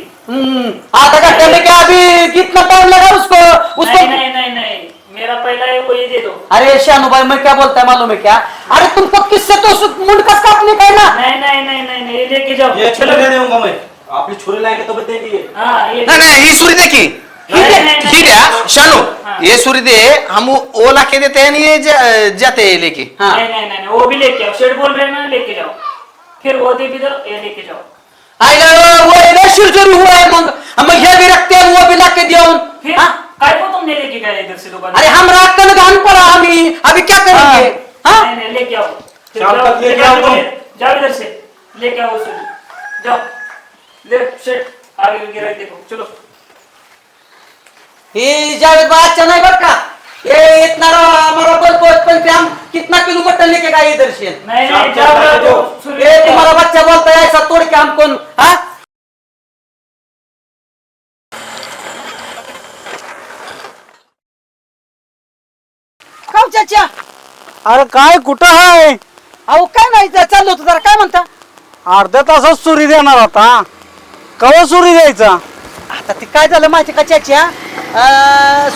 आधा घंटे में क्या अभी कितना टाइम लगा उसको नहीं मेरा पहला है वो ये दे दो. अरे शानू भाई मैं क्या बोलता है मालूम है क्या अरे तुमको किससे तो मुंड कस काटने का है ना नहीं ये लेके जाओ. ये छुरी नहीं दूंगा मैं. आपली छुरी लाएंगे तो बताएंगे. हाँ ये नाही नाही ही सुरी दे की नहीं. ही द्या शानू हाँ. ये सुरी दे हम वो ला के देते हैं आणि ये जाते हैं लेके. हाँ नहीं वो भी लेके आओ. शेड बोल रहे हैं ना लेके जाओ. फिर वो दे भी दो ये लेके जाओ. आईला वो इधर शिरजोरी हुआ है मग ये भी रखते हैं वो भी ला के दिया फिर काय को तुमने लेके गए इधर से दुकान. अरे हम रात का गान पड़ा हमें अभी क्या करेंगे हाँ नहीं लेके आओ. फिर शाम जाओ, तक लेके आओ तुम. जाओ इधर से लेके आओ उसे. जाओ ले शेड आगे गिरा देखो चलो. ये जावेद भाई अच्छा नहीं बट का ये इतना हमारा बचपन से हम कितना किलो मटन लेके गए इधर से नहीं शाम तक जाओ लेके जाओ. जाओ. ये तुम्हारा बच्चा बोलता है ऐसा तोड़ के हम कौन हाँ काव चाचा अरे काय कुठं आहे? अहो काय नाही चाललो होतं जरा काय म्हणता अर्ध्या तासात सुरी देणार आता. कवा सुरी द्यायचा? आता ते काय झालं माहिती का चाच्या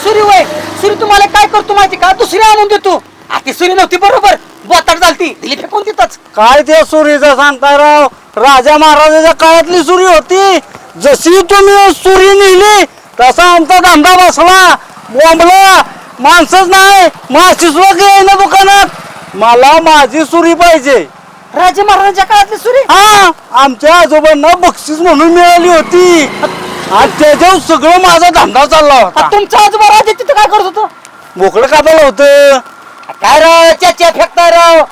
सुरी वय सुरी तुम्हाला काय करतो माहिती का दुसरी आणून देतो ती सुरी नव्हती बरोबर बोताड झालती दिली फेकून तिथंच काय त्या सुरीचं सांगताय राव? राजा महाराजाच्या काळातली सुरी होती. जशी तुम्ही सुरी नेली तसा आमचा धंदा बसला बोंबला. माणसंच नाही माशी सुद्धा येईना दुकानात. मला माझी सुरी पाहिजे. राजा महाराजांच्या काळातली सुरी हा आमच्या आजोबांना बक्षीस म्हणून मिळाली होती आणि त्याच्यावर सगळं माझा धंदा चालला होता. तुमचा आजोबा राजा तिथं काय करत होतो बोकड कापायला होतं. काय राव चाच्या फेकताय राव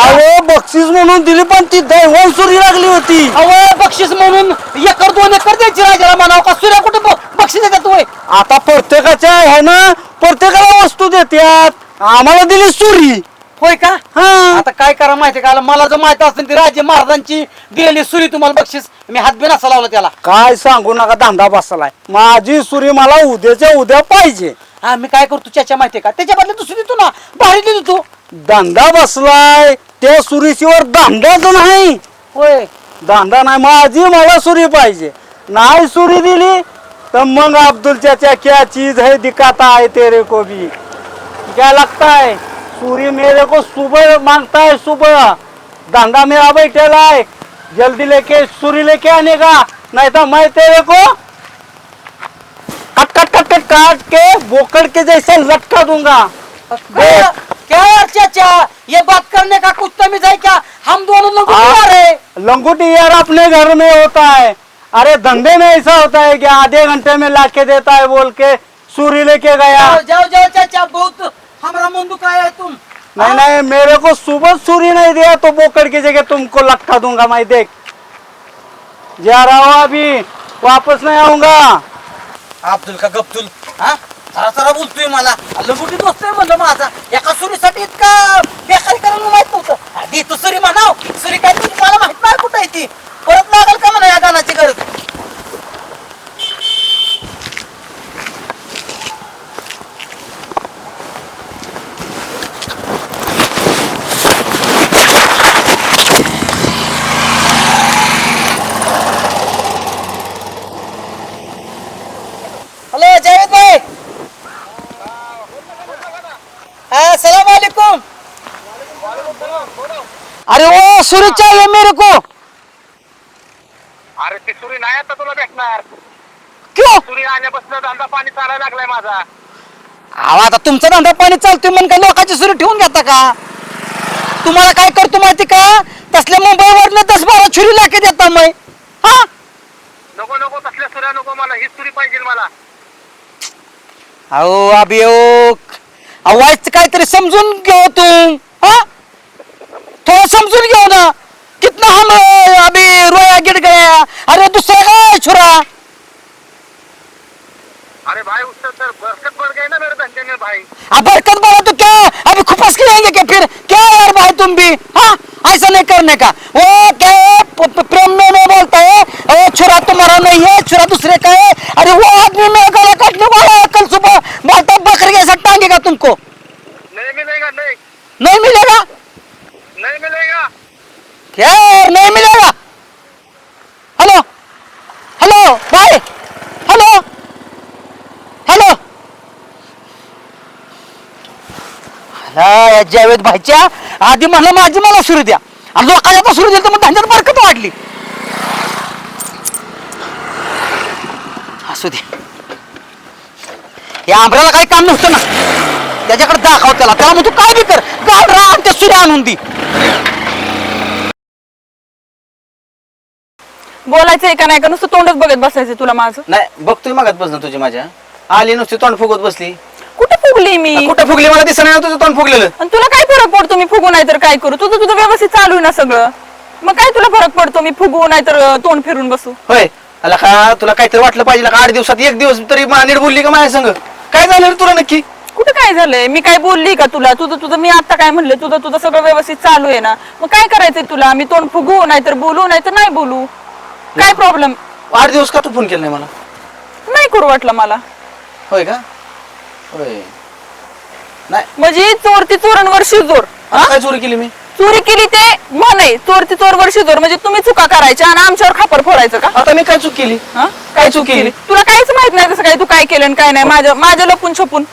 अहो बक्षीस म्हणून दिली पण ती दैवण सुरी लागली होती. अहो बक्षीस म्हणून 1-2 एकर द्यायची राजाला म्हणावं का सुऱ्या कुठे बक्षीस देतात होय आता प्रत्येकाच्या आहे ना प्रत्येकाला वस्तू देतात. आम्हाला दिली सुरी. होय का हा आता काय करा माहिती का मला जर माहिती असेल ती राजे महाराजांची दिलेली सुरी तुम्हाला बक्षीस मी हात बी नसा लावला त्याला काय सांगू नका धंदा बसलाय. माझी सुरी मला उद्याच्या उद्या पाहिजे. हा मी काय करतो चाचा माहितीये का त्याच्या बदले दुसरी देतो ना भारी देतो धंदा बसलाय त्या सुरीशिवर धंदाच नाही. होय धंदा नाही. माझी मला सुरी पाहिजे. नाही सुरी दिली तर मग अब्दुल चाचा क्या चीज है दिखाता है तेरे को भी. क्या लगता है सूरी मेरे को सुबह मांगता है सुबह. धंधा मेरा बैठेला है. जल्दी लेके सूरी लेके आने का नहीं तो मैं तेरे को कट कट कट कट काट के बोकड़ के जैसे लटका दूंगा. क्या क्या यार चाचा, ये बात करने का कुछ तमीज है क्या? हम दोनों लोग लंगोटी यार अपने घर में होता है। अरे धंधे में ऐसा होता है कि आधे घंटे में लाके देता है बोल के सूरी लेके गया। जाओ जाओ चाचा, बहुत हमारा मन दुखाया है तुम। नहीं नहीं, मेरे को सुबह सूरी नहीं दिया तो बोकड़ की जगह तुमको लटका दूंगा मैं। देख जा रहा हूँ, अभी वापस नहीं आऊंगा। अब्दुल का गब्दुल, हा? सारा सारा बोलतोय मला। लंगोटी दोस्त आहे म्हणलं माझा, एका सुरीसाठी इतका बेकारी करायला माहित नव्हतं। आधी तू सुरी म्हणाव, सुरी काय तुझी मला माहित नाही कुठे आहे ती, परत लागल का म्हणा या गाण्याची गरज। हेलो जावेद भाई, हाँ सलाम वालेकुम। अरे वो सुरी चाहिए मेरे को। अरे ती सुरी नाही आता तुला भेटणार. क्यों? सुरी आल्यापासून धंदा पाणी चालायला लागलाय माझा. अहो आता तुमचा धंदा पाणी चालतोय म्हणून काय लोकांची सुरी ठेवून घेता का? तुम्हाला काय करतो माहिती का? तसल्या मुंबईवरनं 10-12 छुरी लाके देता मैं। हा नको नको तसल्या सुऱ्या नको मला, ही सुरी पाहिजे मला. अहो अभियोग, आवाज काहीतरी समजून घेऊ तुम। हा थोड़ा समजून घेऊ ना। कितना हम अभी रोया गिर गया। अरे दूसरा का छुरा। अरे भाई उससे तर बरकत बढ़ गई ना मेरे धंधे में भाई. अब बरकत बढ़ा तो क्या अभी खुपस गिरेंगे क्या फिर? क्या यार भाई तुम भी, हाँ ऐसा नहीं करने का। वो क्या है, प्रेम में मैं बोलता है वो छुरा तुम्हारा नहीं है, छुरा दूसरे का है। अरे वो आदमी मेरा गला काटने वाला है, कल सुबह बोलता बकरी ऐसा टांगेगा तुमको। नहीं मिलेगा, नहीं नहीं मिलेगा? नहीं मिलेगा. क्या यार नहीं मिलेगा? हेलो हेलो भाई, हेलो हेलो। या जावेद भाईच्या आधी म्हणलं माझी मला सुरू द्या, आणि लोकांना तर सुरू दिली तर मग धंद्यात बरकत वाढली। असू दे, या आंबऱ्याला काही काम नव्हतं ना, त्याच्याकडे दाखव त्याला, त्याला मग तू काय बी कर, गाड राहा आणि ते सुरू आणून दी। बोलायचंय का नाही का, नुसतं तोंडच बघत बसायचं तुला माझं? नाही बघतोय मागत बसणं तुझी माझ्या आली नुसती तोंड फुगत बसली. कुठे फुगली मी? कुठं फुगली मला दिसत नाही तुझं तोंड फुगलेलं. आणि तुला काय फरक पडतो मी फुगू नाही तर काय करू? तुझं व्यवस्थित चालू आहे ना सगळं, मग काय तुला फरक पडतो मी फुगू नाही तर तोंड फिरून बसू? होय आला का तुला काहीतरी वाटलं पाहिजे का? 8 दिवसात 1 दिवस तरी नीट बोलली का माझ्या संग? काय झालं रे तुला नक्की? कुठे काय झालंय? मी काय बोलली का तुला? तुझं मी आता काय म्हणले, तुझं सगळं व्यवस्थित चालू आहे ना, मग काय करायचंय तुला? मी तोंड फुगू नाही तर बोलू नाही तर नाही बोलू, काय प्रॉब्लेम? 8 दिवस का तू फोन केला नाही मला? नाही करू वाटलं मला. होय का? होय नाही म्हणजे चोरती चोरांवर शिजोर. आता काय चोरी केली मी? चोरी केली ते म्हणे, चोरती चोरवर शिजोर, म्हणजे तुम्ही चुका करायच्या आणि आमच्यावर खापर फोडायचं का? आता मी काय चूक केली? हा? काय चूक केली? तुला काहीच माहित नाही तसं काय तू काय केलं आणि काय नाही, माझं लपून छपून.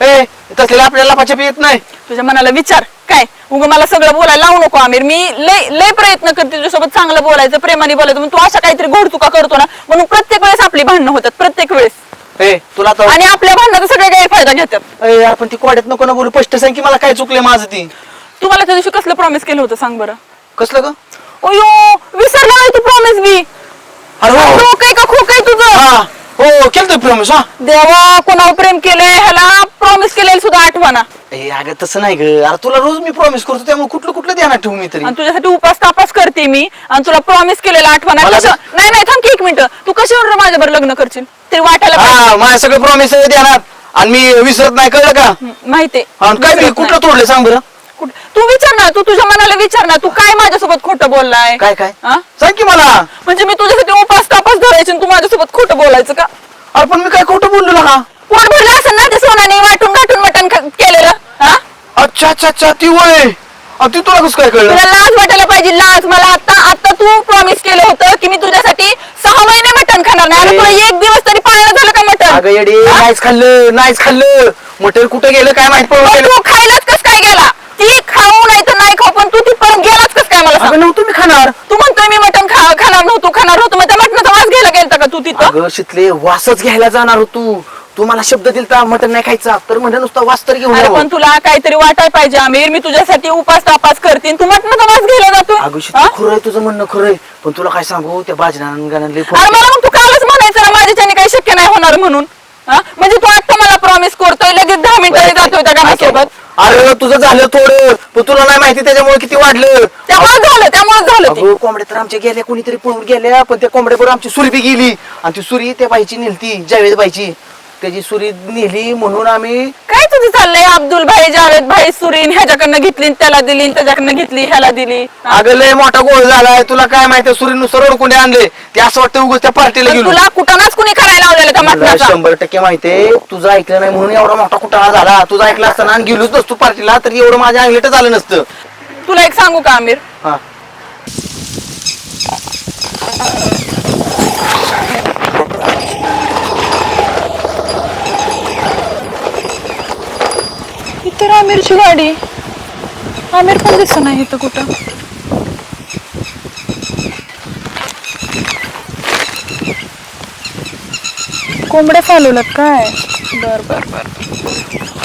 ए तसलेला आपल्याला पाचप येत नाही. तुझ्या मनाला विचार काय, उगा मला सगळं बोलायला लावू नको आमिर. मी लय प्रयत्न करते तुझ्यासोबत चांगलं बोलायचं, प्रेमाने बोलायचं, पण तू अशा काहीतरी घोड चुका करतो ना, म्हणून प्रत्येक वेळेस आपली भांडणं होतात, प्रत्येक वेळेस. ए तुला तर आणि आपल्या भांडणाचा सगळे गैरफायदा घेतात. ए यार पण ती कोड्यात नको ना बोलू, स्पष्ट सांग की मला काय चुकले माझं ती. तू मला त्या दिवशी कसलं प्रॉमिस केलं होतं सांग बरं? कसलं ग? अयो विसरला नाही तू प्रॉमिस बी? अरे हो काय का खोक आहे तुझं? हा हो केलं प्रॉमिस. हा देवा, कोणावर प्रेम केलंय ह्याला प्रॉमिस केलेलं सुद्धा आठवणा. ए अगं तसं नाही ग, अरे तुला रोज मी प्रॉमिस करतो त्यामुळे कुठलं कुठलं ध्यानात ठेवू मी तरी. आणि तुझ्यासाठी उपास तापास करते मी, आणि तुला प्रॉमिस केलेला आठवणा. मला नाही नाही थांब की 1 मिनिट, तू कशावर माझ्यावर लग्न करशील ते वाटायला पाहिजे. हा माझ्या सगळे प्रॉमिस ध्यानात आणि मी विसरत नाही, कळलं का? माहितीये. आणि काय मी कुठलं तोडलं सांग बरं? तू विचार ना, तू तुझ्या मनाला विचार ना, तू काय माझ्यासोबत खोटं बोललाय? काय काय हा? सांग की मला. म्हणजे मी तुझ्यासाठी उपास तापास धरायचे आणि तू माझ्यासोबत खोटं बोलायचं का? अरे पण मी काय खोटं बोललो ना? पोट भरलं असेल ना ते सोनाने वाटून घाटून मटण केलेलं. हा? अच्छा अच्छा अच्छा ती वय ती तुला कसं काय कळलं? तुला लाज वाटायला पाहिजे, लाज. मला आता तू प्रॉमिस केलं होतं की मी तुझ्यासाठी 6 महिने मटण खाणार नाही, आणि तुला 1 दिवस तरी पाळणं झालं का मटण? अगं येडी, नाहीच खाल्लं मटण कुठं गेलं काय माहित पडलं. तू खायलाच कस काय गेला? ती खाऊ नाही तर नाही खाऊ, पण तू ती परत गेलाच कस काय मला सांग? अगं नव्हतं मी खाणार. तू म्हणतोय मी मटण खाणार नव्हतो, मग त्या मटणाचा वास घ्यायला गेलता का तू तिथं? अगं शितले वासच घ्यायला जाणार होतो, तू मला शब्द दिलता मटण नाही खायचा तर म्हणजे नुसता वास तर घेऊन अरे यावं. पण तुला काहीतरी वाटाय पाहिजे आमिर, मी तुझ्यासाठी उपास तापास करते तू मटणाचा वास घ्यायला जातोय. अगोशी हा? खरंय तुझं म्हणणं खरंय पण तुला काय सांगू त्या बाजनांगाने अरे मला मग तू कालच म्हणायचं ना माझ्याच्याने काही शक्य नाही होणार म्हणून. हा? म्हणजे तू आता मला प्रॉमिस करतोय लगेच 10 मिनिटांनी जातोय त्या गाण्यासोबत. अरे तुझं झालं थोडं पण तुला नाही माहिती त्याच्यामुळे किती वाढलं. त्यामुळे झालं ते. अगं कोंबड्या तर आमच्या गेल्या कोणीतरी पळून गेल्या पण त्या कोंबड्याबरोबर आमची सुरी बी गेली आणि ती सुरी त्या बाईची नेलती जावेद बाईची त्याची सुरी नेली म्हणून आम्ही काय तुझं चाललंय अब्दुल भाई जावेद भाई सुरीन ह्याच्याकडनं घेतली त्याला दिली त्याच्याकडनं घेतली ह्याला दिली. अगं लय मोठा गोळ झालाय तुला काय माहिती सुरीनुसार ओळखून आणले ते असं वाटतं उगाच त्या पार्टीला पण गेलो. तुला कुठंच कुणी करायला लावलेलं त्या मला मटणाचा. 100% माहितीये तुझं ऐकलं नाही म्हणून एवढा मोठा कुटाळा झाला. तुझं ऐकलं असताना आणि गेलोच नसतो पार्टीला तर एवढं माझ्या अंगलेट झालं नसतं. तुला एक सांगू का आमिर, हा इतर आमिरची गाडी, आमिर पण दिसत नाही इथं कुठं. कोंबड्या चालवल्यात काय? बर बर बर.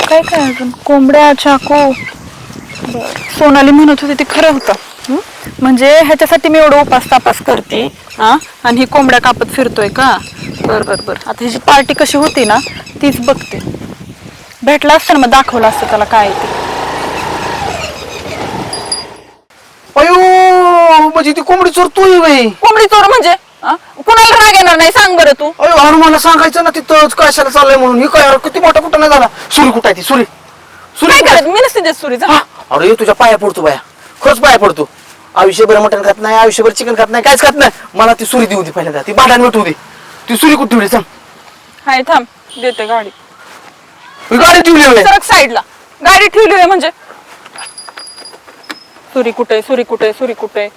काय काय अजून कोंबड्या चाकू. बर सोनाली म्हणत होती ते खरं होतं. म्हणजे ह्याच्यासाठी मी एवढं उपास तापास करते हा आणि ही कोंबड्या कापत फिरतोय का? बर बर बर. आता ह्याची पार्टी कशी होती ना तीच बघते. भेटला असतं ना मग दाखवलं असतं त्याला काय ते. अयो म्हणजे ती कोंबडी चोर तू बाई. कोंबडी चोर म्हणजे हा? कुणाला राग येणार नाही सांग बरं तू. अयो अरे मला सांगायचं ना तिथंच कशाला चाललंय म्हणून. ही काय किती मोठा कुठं नाही झाला. सुरी कुठं आहे ती सुरी सुरी काय कुठं आहे? करायचं मी नसते देत सुरीचा. हा, अरे तुझ्या पाया पडतो बाया खरंच पाया पडतो. आयुष्यभर मटण खात नाही आयुष्यभर चिकन खात नाही काहीच खात नाही मला ती सुरी देऊ दे पहिल्यांदा ती भांडण मिटवू दे. ती सुरी कुठे ठेवली सांग. हाय थांब देते गाडी. ही गाडी ठेवली होय. सरक साईडला गाडी ठेवली आहे म्हणजे. सुरी कुठे सुरी कुठे सुरी कुठे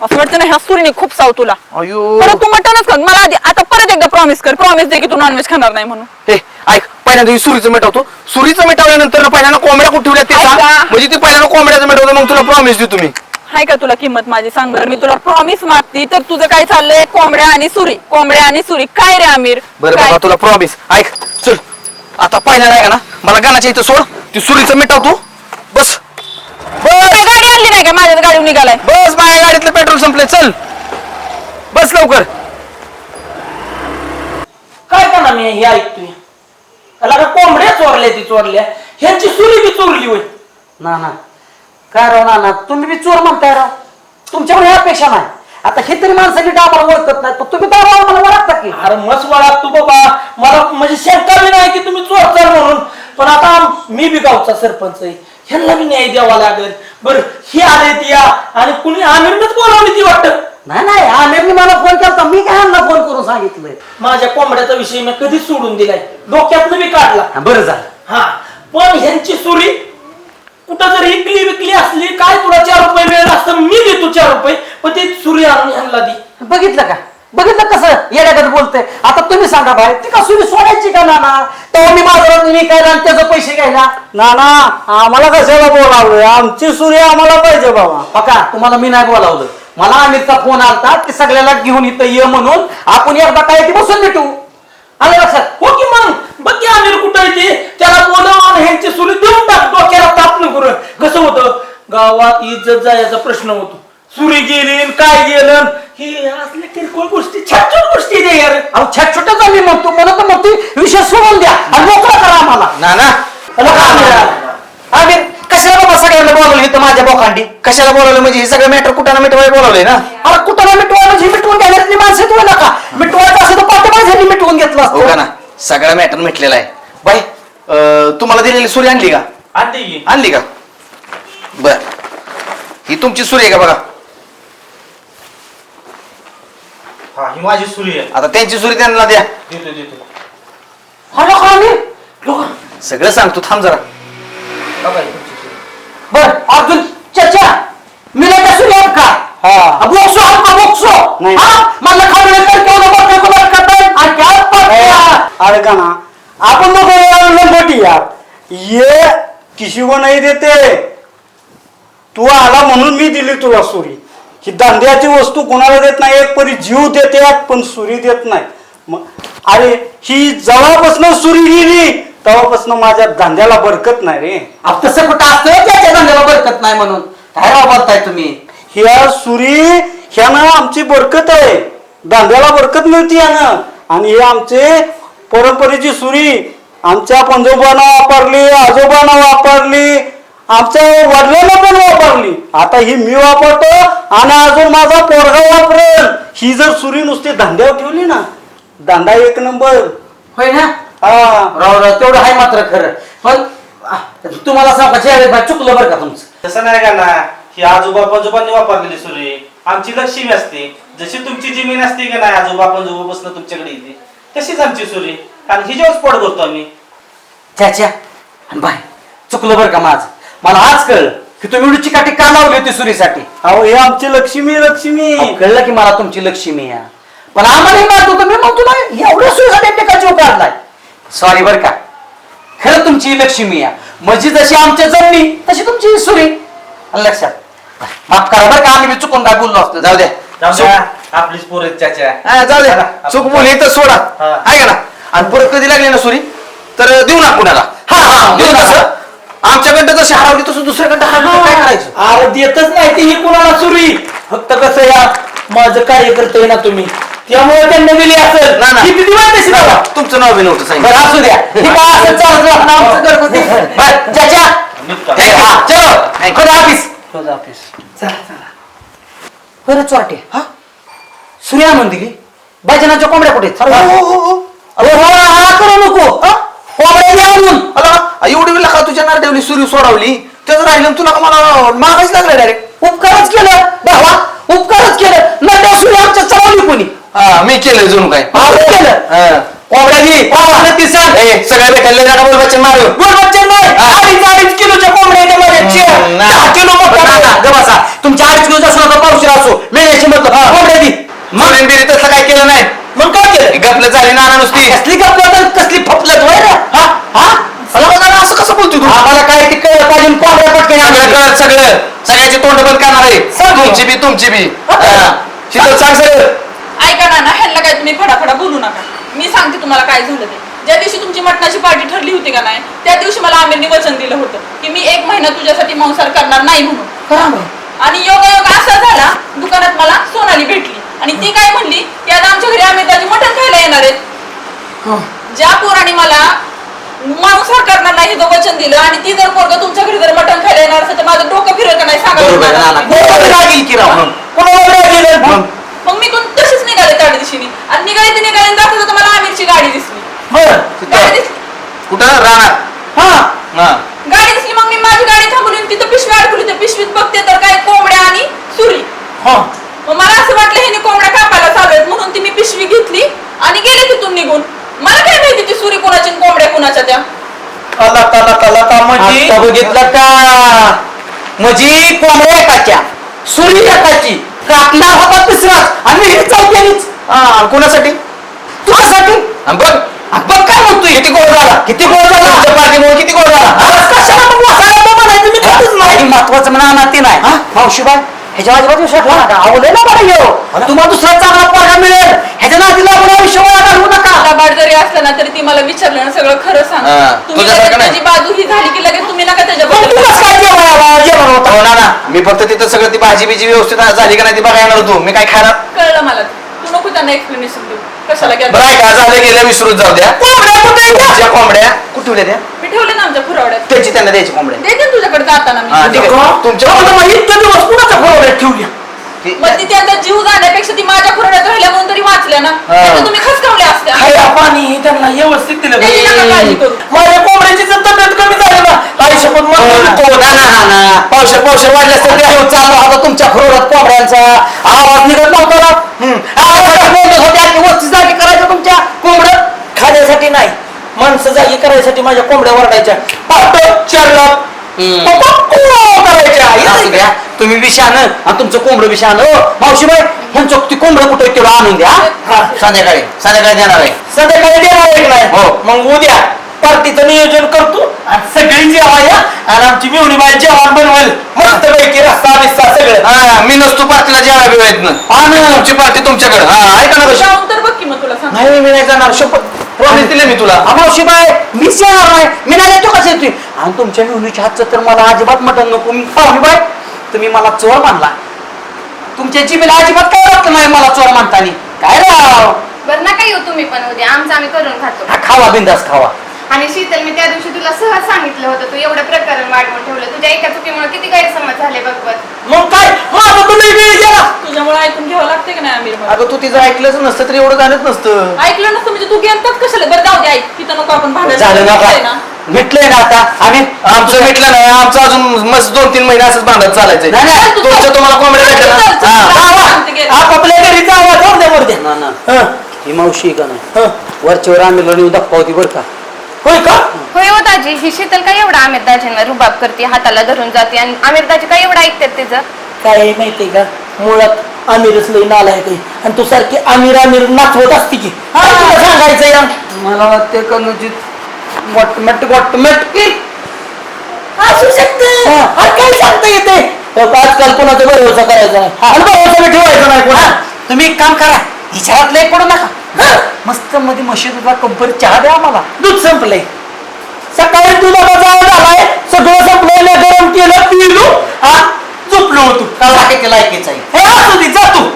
असं वाटतं ना ह्या सुरीने खूप साव तुला. अयो परत तू मटणच खात मला आधी आता परत एकदा प्रॉमिस कर. प्रॉमिस दे की तू नॉनव्हेज खाणार नाही म्हणून. हे ऐक पहिल्यांदा ही सुरीचं मिटवतो. सुरीचं मिटवल्यानंतर पहिल्यांदा कोंबड्या कुठे ठेवल्या ते सांग. ऐका. म्हणजे ती पहिल्यांदा कोंबड्याचं मिटवतो मग तुला प्रॉमिस देतो मी. हाय का तुला किंमत माझी सांग बरं. मी तुला प्रॉमिस मागती तर तुझं काय चाललंय कोंबड्या आणि सुरी कोंबड्या आणि सुरी. काय रे आमिर बरं काय? बाबा तुला प्रॉमिस ऐक चल आता पहिल्यांदा आहे का ना मला गाण्याच्या इथं सोड ती सुरीचं मिटवतो बस काय गाडी आणली नाही का माझ्या गाडी निघालाय. बस माझ्या गाडीतलं पेट्रोल संपले चल बस लवकर. काय करणार मी हे ऐकतोय. त्याला का कोंबड्या चोरल्या ती चोरल्या ह्यांची सुरी बी चोरली होय. ना ना काय राव ना तुम्ही बी चोर म्हणताय राव. तुमच्याकडे ह्या अपेक्षा नाही. आता हे तरी माणसाची डाबा ओळखत नाही पण तुम्ही डाबा मला ओळखता की. अरे मस वाळा तू बाबा मला म्हणजे शंका बी नाही की तुम्ही चोरचाल म्हणून. पण आता मी बी गावचा सरपंच आहे ह्यांना बी न्याय द्यावा लागेल. बरं ही आले ती या आणि कुणी आमिरनच बोलावली ती वाटतं. नाही आमिरने मला फोन केला मी काय ह्यांना फोन करून सांगितलंय. माझ्या कोंबड्याचा विषय मी कधीच सोडून दिलाय डोक्यातनं बी काढला. बरं झालं. हा पण ह्यांची सुरी कुठं जर इकली विकली असली काय तुला 4 रुपये मिळेल असतं मी देतो 4 रुपये पण ती सुरी आणून ह्यांना दी. बघितलं का बघितलं कसं येड्यागत बोलतंय. आता तुम्ही सांगा बाहेर ती का सुरी सोडायची का नाना. तेव्हा मी बाजारात विकायला आणि त्याचे पैसे घ्यायला. नाना आम्हाला कशाला बोलावलं आमची सूर्य आम्हाला पाहिजे बाबा. बघा तुम्हाला मी नाही बोलावलं. मला आमिरचा फोन आलता की सगळ्याला घेऊन इथं ये म्हणून आपण एकदा काय ती बसून भेटू. आलं लक्षात. हो की मग बघ की आमिर कुठं येते त्याला बोलाव आणि ह्यांची सुरी देऊन टाक डोक्याला ताप न करून. कसं होतं गावात इज्जत जायचा प्रश्न होतो. सुरी गेली न काय गेलं हे असल्या किरकोळ गोष्टी छोट गोष्टी दे यार. अहो छोटं आम्ही म्हणतो म्हणत मग ती विषय सोडून द्या आणि मोकळा करा आम्हाला. ना ना आमिर कशाला बाबा सगळ्यांना बोलवलं इथं माझ्या बोकांडी. कशाला बोलावलं म्हणजे हे सगळं मॅटर कुठं मिटवाय बोलावलंय ना. अरे कुठं मिटवायला म्हणजे मिटवून घ्यायला माणसं येतो नका. मिटवायचं असं तर पाठीमागे मिटवून घेतलं हो का असतं. ना सगळा मॅटर मिटलेला आहे. बाई तुम्हाला दिलेली सुरी आणली का आणली का बर ही तुमची सुरी आहे का बघा. हा ही माझी सूर्य आहे. आता त्यांची सुरी त्यांना द्या. देतो हा लोक आमिर सगळं सांगतो थांब जरा. बघा ही तुमची सूर्य. बर अर्जुन चचा मी नाही का सूर्य का हा बोक्सो हमका बोक्सो नहीं। मला खबर कर क्यों ना बोलते को बात करता है और क्या पता. अरे का ना अपन तो लंगोटी यार ये किसी को नहीं देते. तू आला म्हणून मी दिली तुला सुरी. ही धंद्याची वस्तू कोणाला देत नाही. एक परी जीव देते पण सुरी देत नाही. अरे ही जेव्हापासून सुरी गेली तेव्हापासून माझ्या धंद्याला बरकत नाही रे. तसं कुठं असतं त्याच्या धंद्याला बरकत नाही म्हणून काय राव बोलताय तुम्ही? ह्या सुरी ह्यानं आमची बरकत आहे, धंद्याला बरकत मिळते यानं. आणि हे आमचे परंपरेची सुरी आमच्या पंजोबांना वापरली, आजोबांना वापरली, आमच्या वडिलांना पण वापरली. आता ही मी वापरतो आणि अजून माझा पोरगा वापरेल. ही जर सुरी नुसती धंद्यावर ठेवली ना, धंदा एक नंबर. होय ना? हा राव राव तेवढं आहे मात्र खरं. पण तुम्हाला सांगा चुकलं बरं का तुमचं. तसं नाही का ना, ही आजोबा पंजोबांनी वापरलेली सुरी आमची लक्ष्मी असते. जशी तुमची जमीन असते की नाही आजोबा पंजोबापासून तुमच्याकडे येते, तशीच आमची सुरी. आणि हिच्यावर स्पॉट करतो आम्ही. चाच्या बाय चुकलं बरं का माझं. मला आज कळलं की तुम्ही एवढी चिकाटी का लावली होती सुरीसाठी. अहो हे आमची लक्ष्मी लक्ष्मी. अहो, कळलं की मला तुमची लक्ष्मी आहे. पण आम्हाला माहित होतं, मी म्हणतो ना एवढ्या सुरीसाठी एका जीव काढलाय. सॉरी बरं का, खरं तुमची लक्ष्मी आहे. म्हणजे जशी आमच्या जमनी तशी तुमची ही सुरी. लक्षात माफ करा बरं का, आम्ही बी चुकून काय बोललो असतो. जाऊ द्या आपलीच पोर आहेत चाचा. हा, जाऊ दे चूक बोल तर सोडा आहे का ना. आणि परत कधी लागली ना सुरी तर देऊ ना कुणाला. हा देऊ तसं आमच्याकडं जशी हरवली तसं दुसऱ्याकडं हरवली काय करायचं. अरे देतच नाही ती ही कुणाला सुरी. फक्त कसं या माझं कार्य करतोय ना तुम्ही, त्यामुळे त्यांना दिली असेल. ना, ना. किती दिवस तशी बाबा. तुमचं नाव बी नव्हतं सांगितलं. बरं असू द्या. हे काय असं चालत राहणं आमचं घरगुती. बरं, चाचा हे, हा, चलो. खुदा हाफिज. चला चला. बरं चोरटे हा सूर्या आणून दिली. भजनाच्या कोंबड्या कुठे आहेत? अरे हो हा करू नको. कोंबड्या द्या आणून. अला एवढी वेळ का तुझ्या नारदेवली सुरी सोडवली त्याच राहिलं तुला का मला मागायच लागलं डायरेक्ट. उपकारच केलं भावा, उपकारच केलं. नट्या सूर्य आमच्या चालवली कोणी मी केलं जणू काय केलं. कोंबड्या दे सगळ्या भेटायला जागा बोल बच्चन मारू अडीच किलोच्या कोंबड्या बसा. तुमच्या 2.5 किलोचा असो नका पावशेर असो मेल्याची म्हटलं कोंबड्या दी. म्हणून बिरी तसं काय केलं नाही. मग काय केलं? गपलं झाली नाना नुसती. कसली गप्पा कसली फपलत होय रे. हा हा असं कसं बोलतो तू. आम्हाला काय ते कळलं पाहिजे. कोंबड्या पटकन सगळं कळत सगळं सगळ्याची तोंड बंद करणार आहे. तुमची बी शीतल सांग सगळं. ऐका ना ह्यांना काय तुम्ही फडाफडा बोलू नका. मी सांगते तुम्हाला काय झालं ते. ज्या दिवशी तुमची मटणाची पार्टी ठरली होती का नाही, त्या दिवशी मला आमिरने वचन दिलं होतं की मी 1 महिना तुझ्यासाठी मांसाहार करणार नाही म्हणून. आणि योगायोग असा झाला, दुकानात मला सोनाली भेटली आणि ती काय म्हणली की आता आमच्या घरी अमिताजी मटण खायला येणार आहेत. ज्या पोराने मला मांसाहार करणार नाही हे वचन दिलं आणि ती जर पोरग तुमच्या घरी जर मटण खायला येणार असेल तर माझं डोकं फिरत नाही सांगा. मग मी तशीच निघाले त्या दिवशी आणि निघाले जाता जाता मला आमिरची गाडी दिसली. गाडी दिसली कुठं राहणार. गाडी दिसली मग मी माझी गाडी थांबवली आणि तिथं पिशवी अडकली. त्या पिशवीत बघते तर काय कोंबड्या आणि सुरी. मग मला असं वाटलं हे कोंबड्या कापायला चालू आहेत म्हणून ती मी पिशवी घेतली आणि गेले तिथून निघून. मला काय माहिती ती सुरी कोणाची आणि कोंबड्या कोणाच्या त्या. आता बघितलं का म्हणजे कोंबड्या एकाच्या सुरी एकाची काटला होता तिसराच आणि हे चौथ्यानीच. कोणासाठी तुझ्यासाठी. बघ बघ काय म्हणतोय. किती गोड झाला. किती गोड झाला. पार्टीमुळे किती गोड झाला. कशाला मग वासाला म्हणायचं मी खातच नाही. महत्वाचं म्हणा ते नाही. मावशीबाई ह्याच्या अजिबात विश्वास ठेवू नका. आवडे ना मला येऊ तुम्हाला दुसरा चांगला पोरगा मिळेल ह्याच्या नादी लागून आयुष्य गोळा घालवू नका. बाड जरी असलं ना तरी ती मला विचारलं ना सगळं खरं सांग. तुम्ही लगेच त्याची बाजू ही झाली की लगेच तुम्ही नका त्याच्याबद्दल. हो ना मी फक्त तिथं सगळं ती भाजी बिजी व्यवस्थित झाली का नाही ती बघायला होतो. मी काय खाणार. कळलं मला. तू नको त्यांना एक्सप्लेनेशन देऊ कशाला बरं आहे का झालं गेल्या विसरून जाऊ द्या. कोंबड्या कुठे द्या मी ठेवले ना आमच्या फुरावड्यात. त्याची त्यांना द्यायची कोंबड्या. देते तुझ्याकडे जाताना मी. तुमच्या फुरावड्यात ठेवल्या. मग ती त्यांचा जीव जाण्यापेक्षा ती माझ्या फुरावड्यात राहिल्या म्हणून तरी वाचल्या ना. नाहीतर तुम्ही खसकावल्या असत्या. खायला पाणी त्यांना व्यवस्थित दिलं त्याची नका काळजी करू. माझ्या कोंबड्याची जर तब्येत कमी झाली ना आयुष्यभर पावशे वाढले चालू होता तुमच्या फुरवड्यात कोंबड्यांचा आवाज निघत नव्हता. वस्ती जागी करायचं तुमच्या कोंबड्या खाण्यासाठी नाही, माणसं जागी करायसाठी माझ्या कोंबड्या वरडायच्या. करायच्या. तुम्ही विषान आणि तुमचं कोंबडं विषान. मावशीबाई ह्यांचं ती कोंबडं कुठे तेवढं आणून द्या. संध्याकाळी देणार आहे. संध्याकाळी देणार आहे नाही. हो. मग उद्या पार्टीचं नियोजन करतो आणि सगळी जेवा या आणि आमची मिवणी बाई जेवण बनवेल मस्त पैकी रस्ता बिस्ता सगळं. मी नसतो पार्टीला जेवायला बिवायत ना. तुमची पार्टी तुमच्याकडे. ऐका ना जाऊन तर बघ की मग तुला सांग. नाही मी नाही जाणार शपथ प्रॉमिस दिले मी तुला मावशीबाई मीच येणार नाही मी नाही येतो कसं येतोय आणि तुमच्या मेहुणीच्या हातचं तर मला अजिबात मटण नको पाहुणीबाई तुम्ही मला चोर मानला तुमच्या जिभेला अजिबात काय वाटलं नाही मला चोर मानतानी काय राव बरं नका येऊ तुम्ही पण उद्या आमचं आम्ही करून खातो हा, खावा बिंदास खावा आणि शीतल मी त्या दिवशी तुला सहज सांगितलं होतं तू एवढं प्रकरण वाढवून ठेवलं तुझ्या एका चुकीमुळे किती गैरसमज झाले बघ बरं मग काय माझा तुम्ही वेळ गेला तुझ्यामुळे ऐकून घ्यावं लागते का नाही आमिर अगं तू तिचं ऐकलंच नसतं तर एवढं झालंच नसतं ऐकलं नसतं म्हणजे तू गेलतात कशाला बरं जाऊ दे ऐक तिथं नको आपण झालं ना काय मिटलंय ना आता आम्ही आमचं भेटलं नाही आमचं अजून मस्त 2-3 महिने असंच भांडत चालायचंय नाही, नाही, तुमचं तुम्हाला कॉमेडी भेटलं ना आपापल्या घरी जावा जाऊ द्या वरद्या ना ना हं. ही मावशी का नाही हं. वरच्यावर आम्ही लढून धप्पा होती बरं का होय का होय हो दाजी ही शीतल काय एवढा आमिर दाजींवर रुबाब करते हाताला धरून जाते आणि आमिर दाजी काय एवढं ऐकतात तिचं काय आहे माहितीये का मुळात आमिरच लई नालायक आहे आणि तू सारखी आमिर नाचवत असते की काय तुला सांगायचं या मला वाटते कनुचित गोटमट की असू शकते अरे काय सांगता येते आजकाल कोणाचा भरोसा करायचा नाही आणि भरोसा बी ठेवायचा नाही कोणा तुम्ही एक काम करा हिच्यात लय पडू नका मस्त मध्ये मशीदला कंपनी चहा द्या आम्हाला दूध संपलंय सकाळी दुधाचा जाळ झालाय सगळं संपलंय गरम केलं पिलो हा झोपलो होतो का लायकीचं आहे हे असू दे जा तू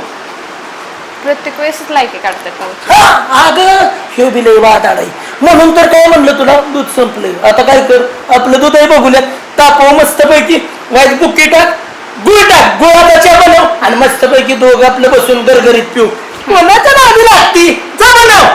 प्रत्येक वेळेस लायकी काढतात मग. अगं हे बी लय वाद आडाई म्हणून तर काय म्हणलं तुला दूध संपलंय आता काय कर आपलं दूधही बघूया तापव मस्त पैकी वाईट बुक्की टाक गुळ टाक गुळाचा चहा बनव आणि मस्त पैकी दोघं आपलं बसून गरगरीत पिऊ कोणाच्या नादी लागती जा बनव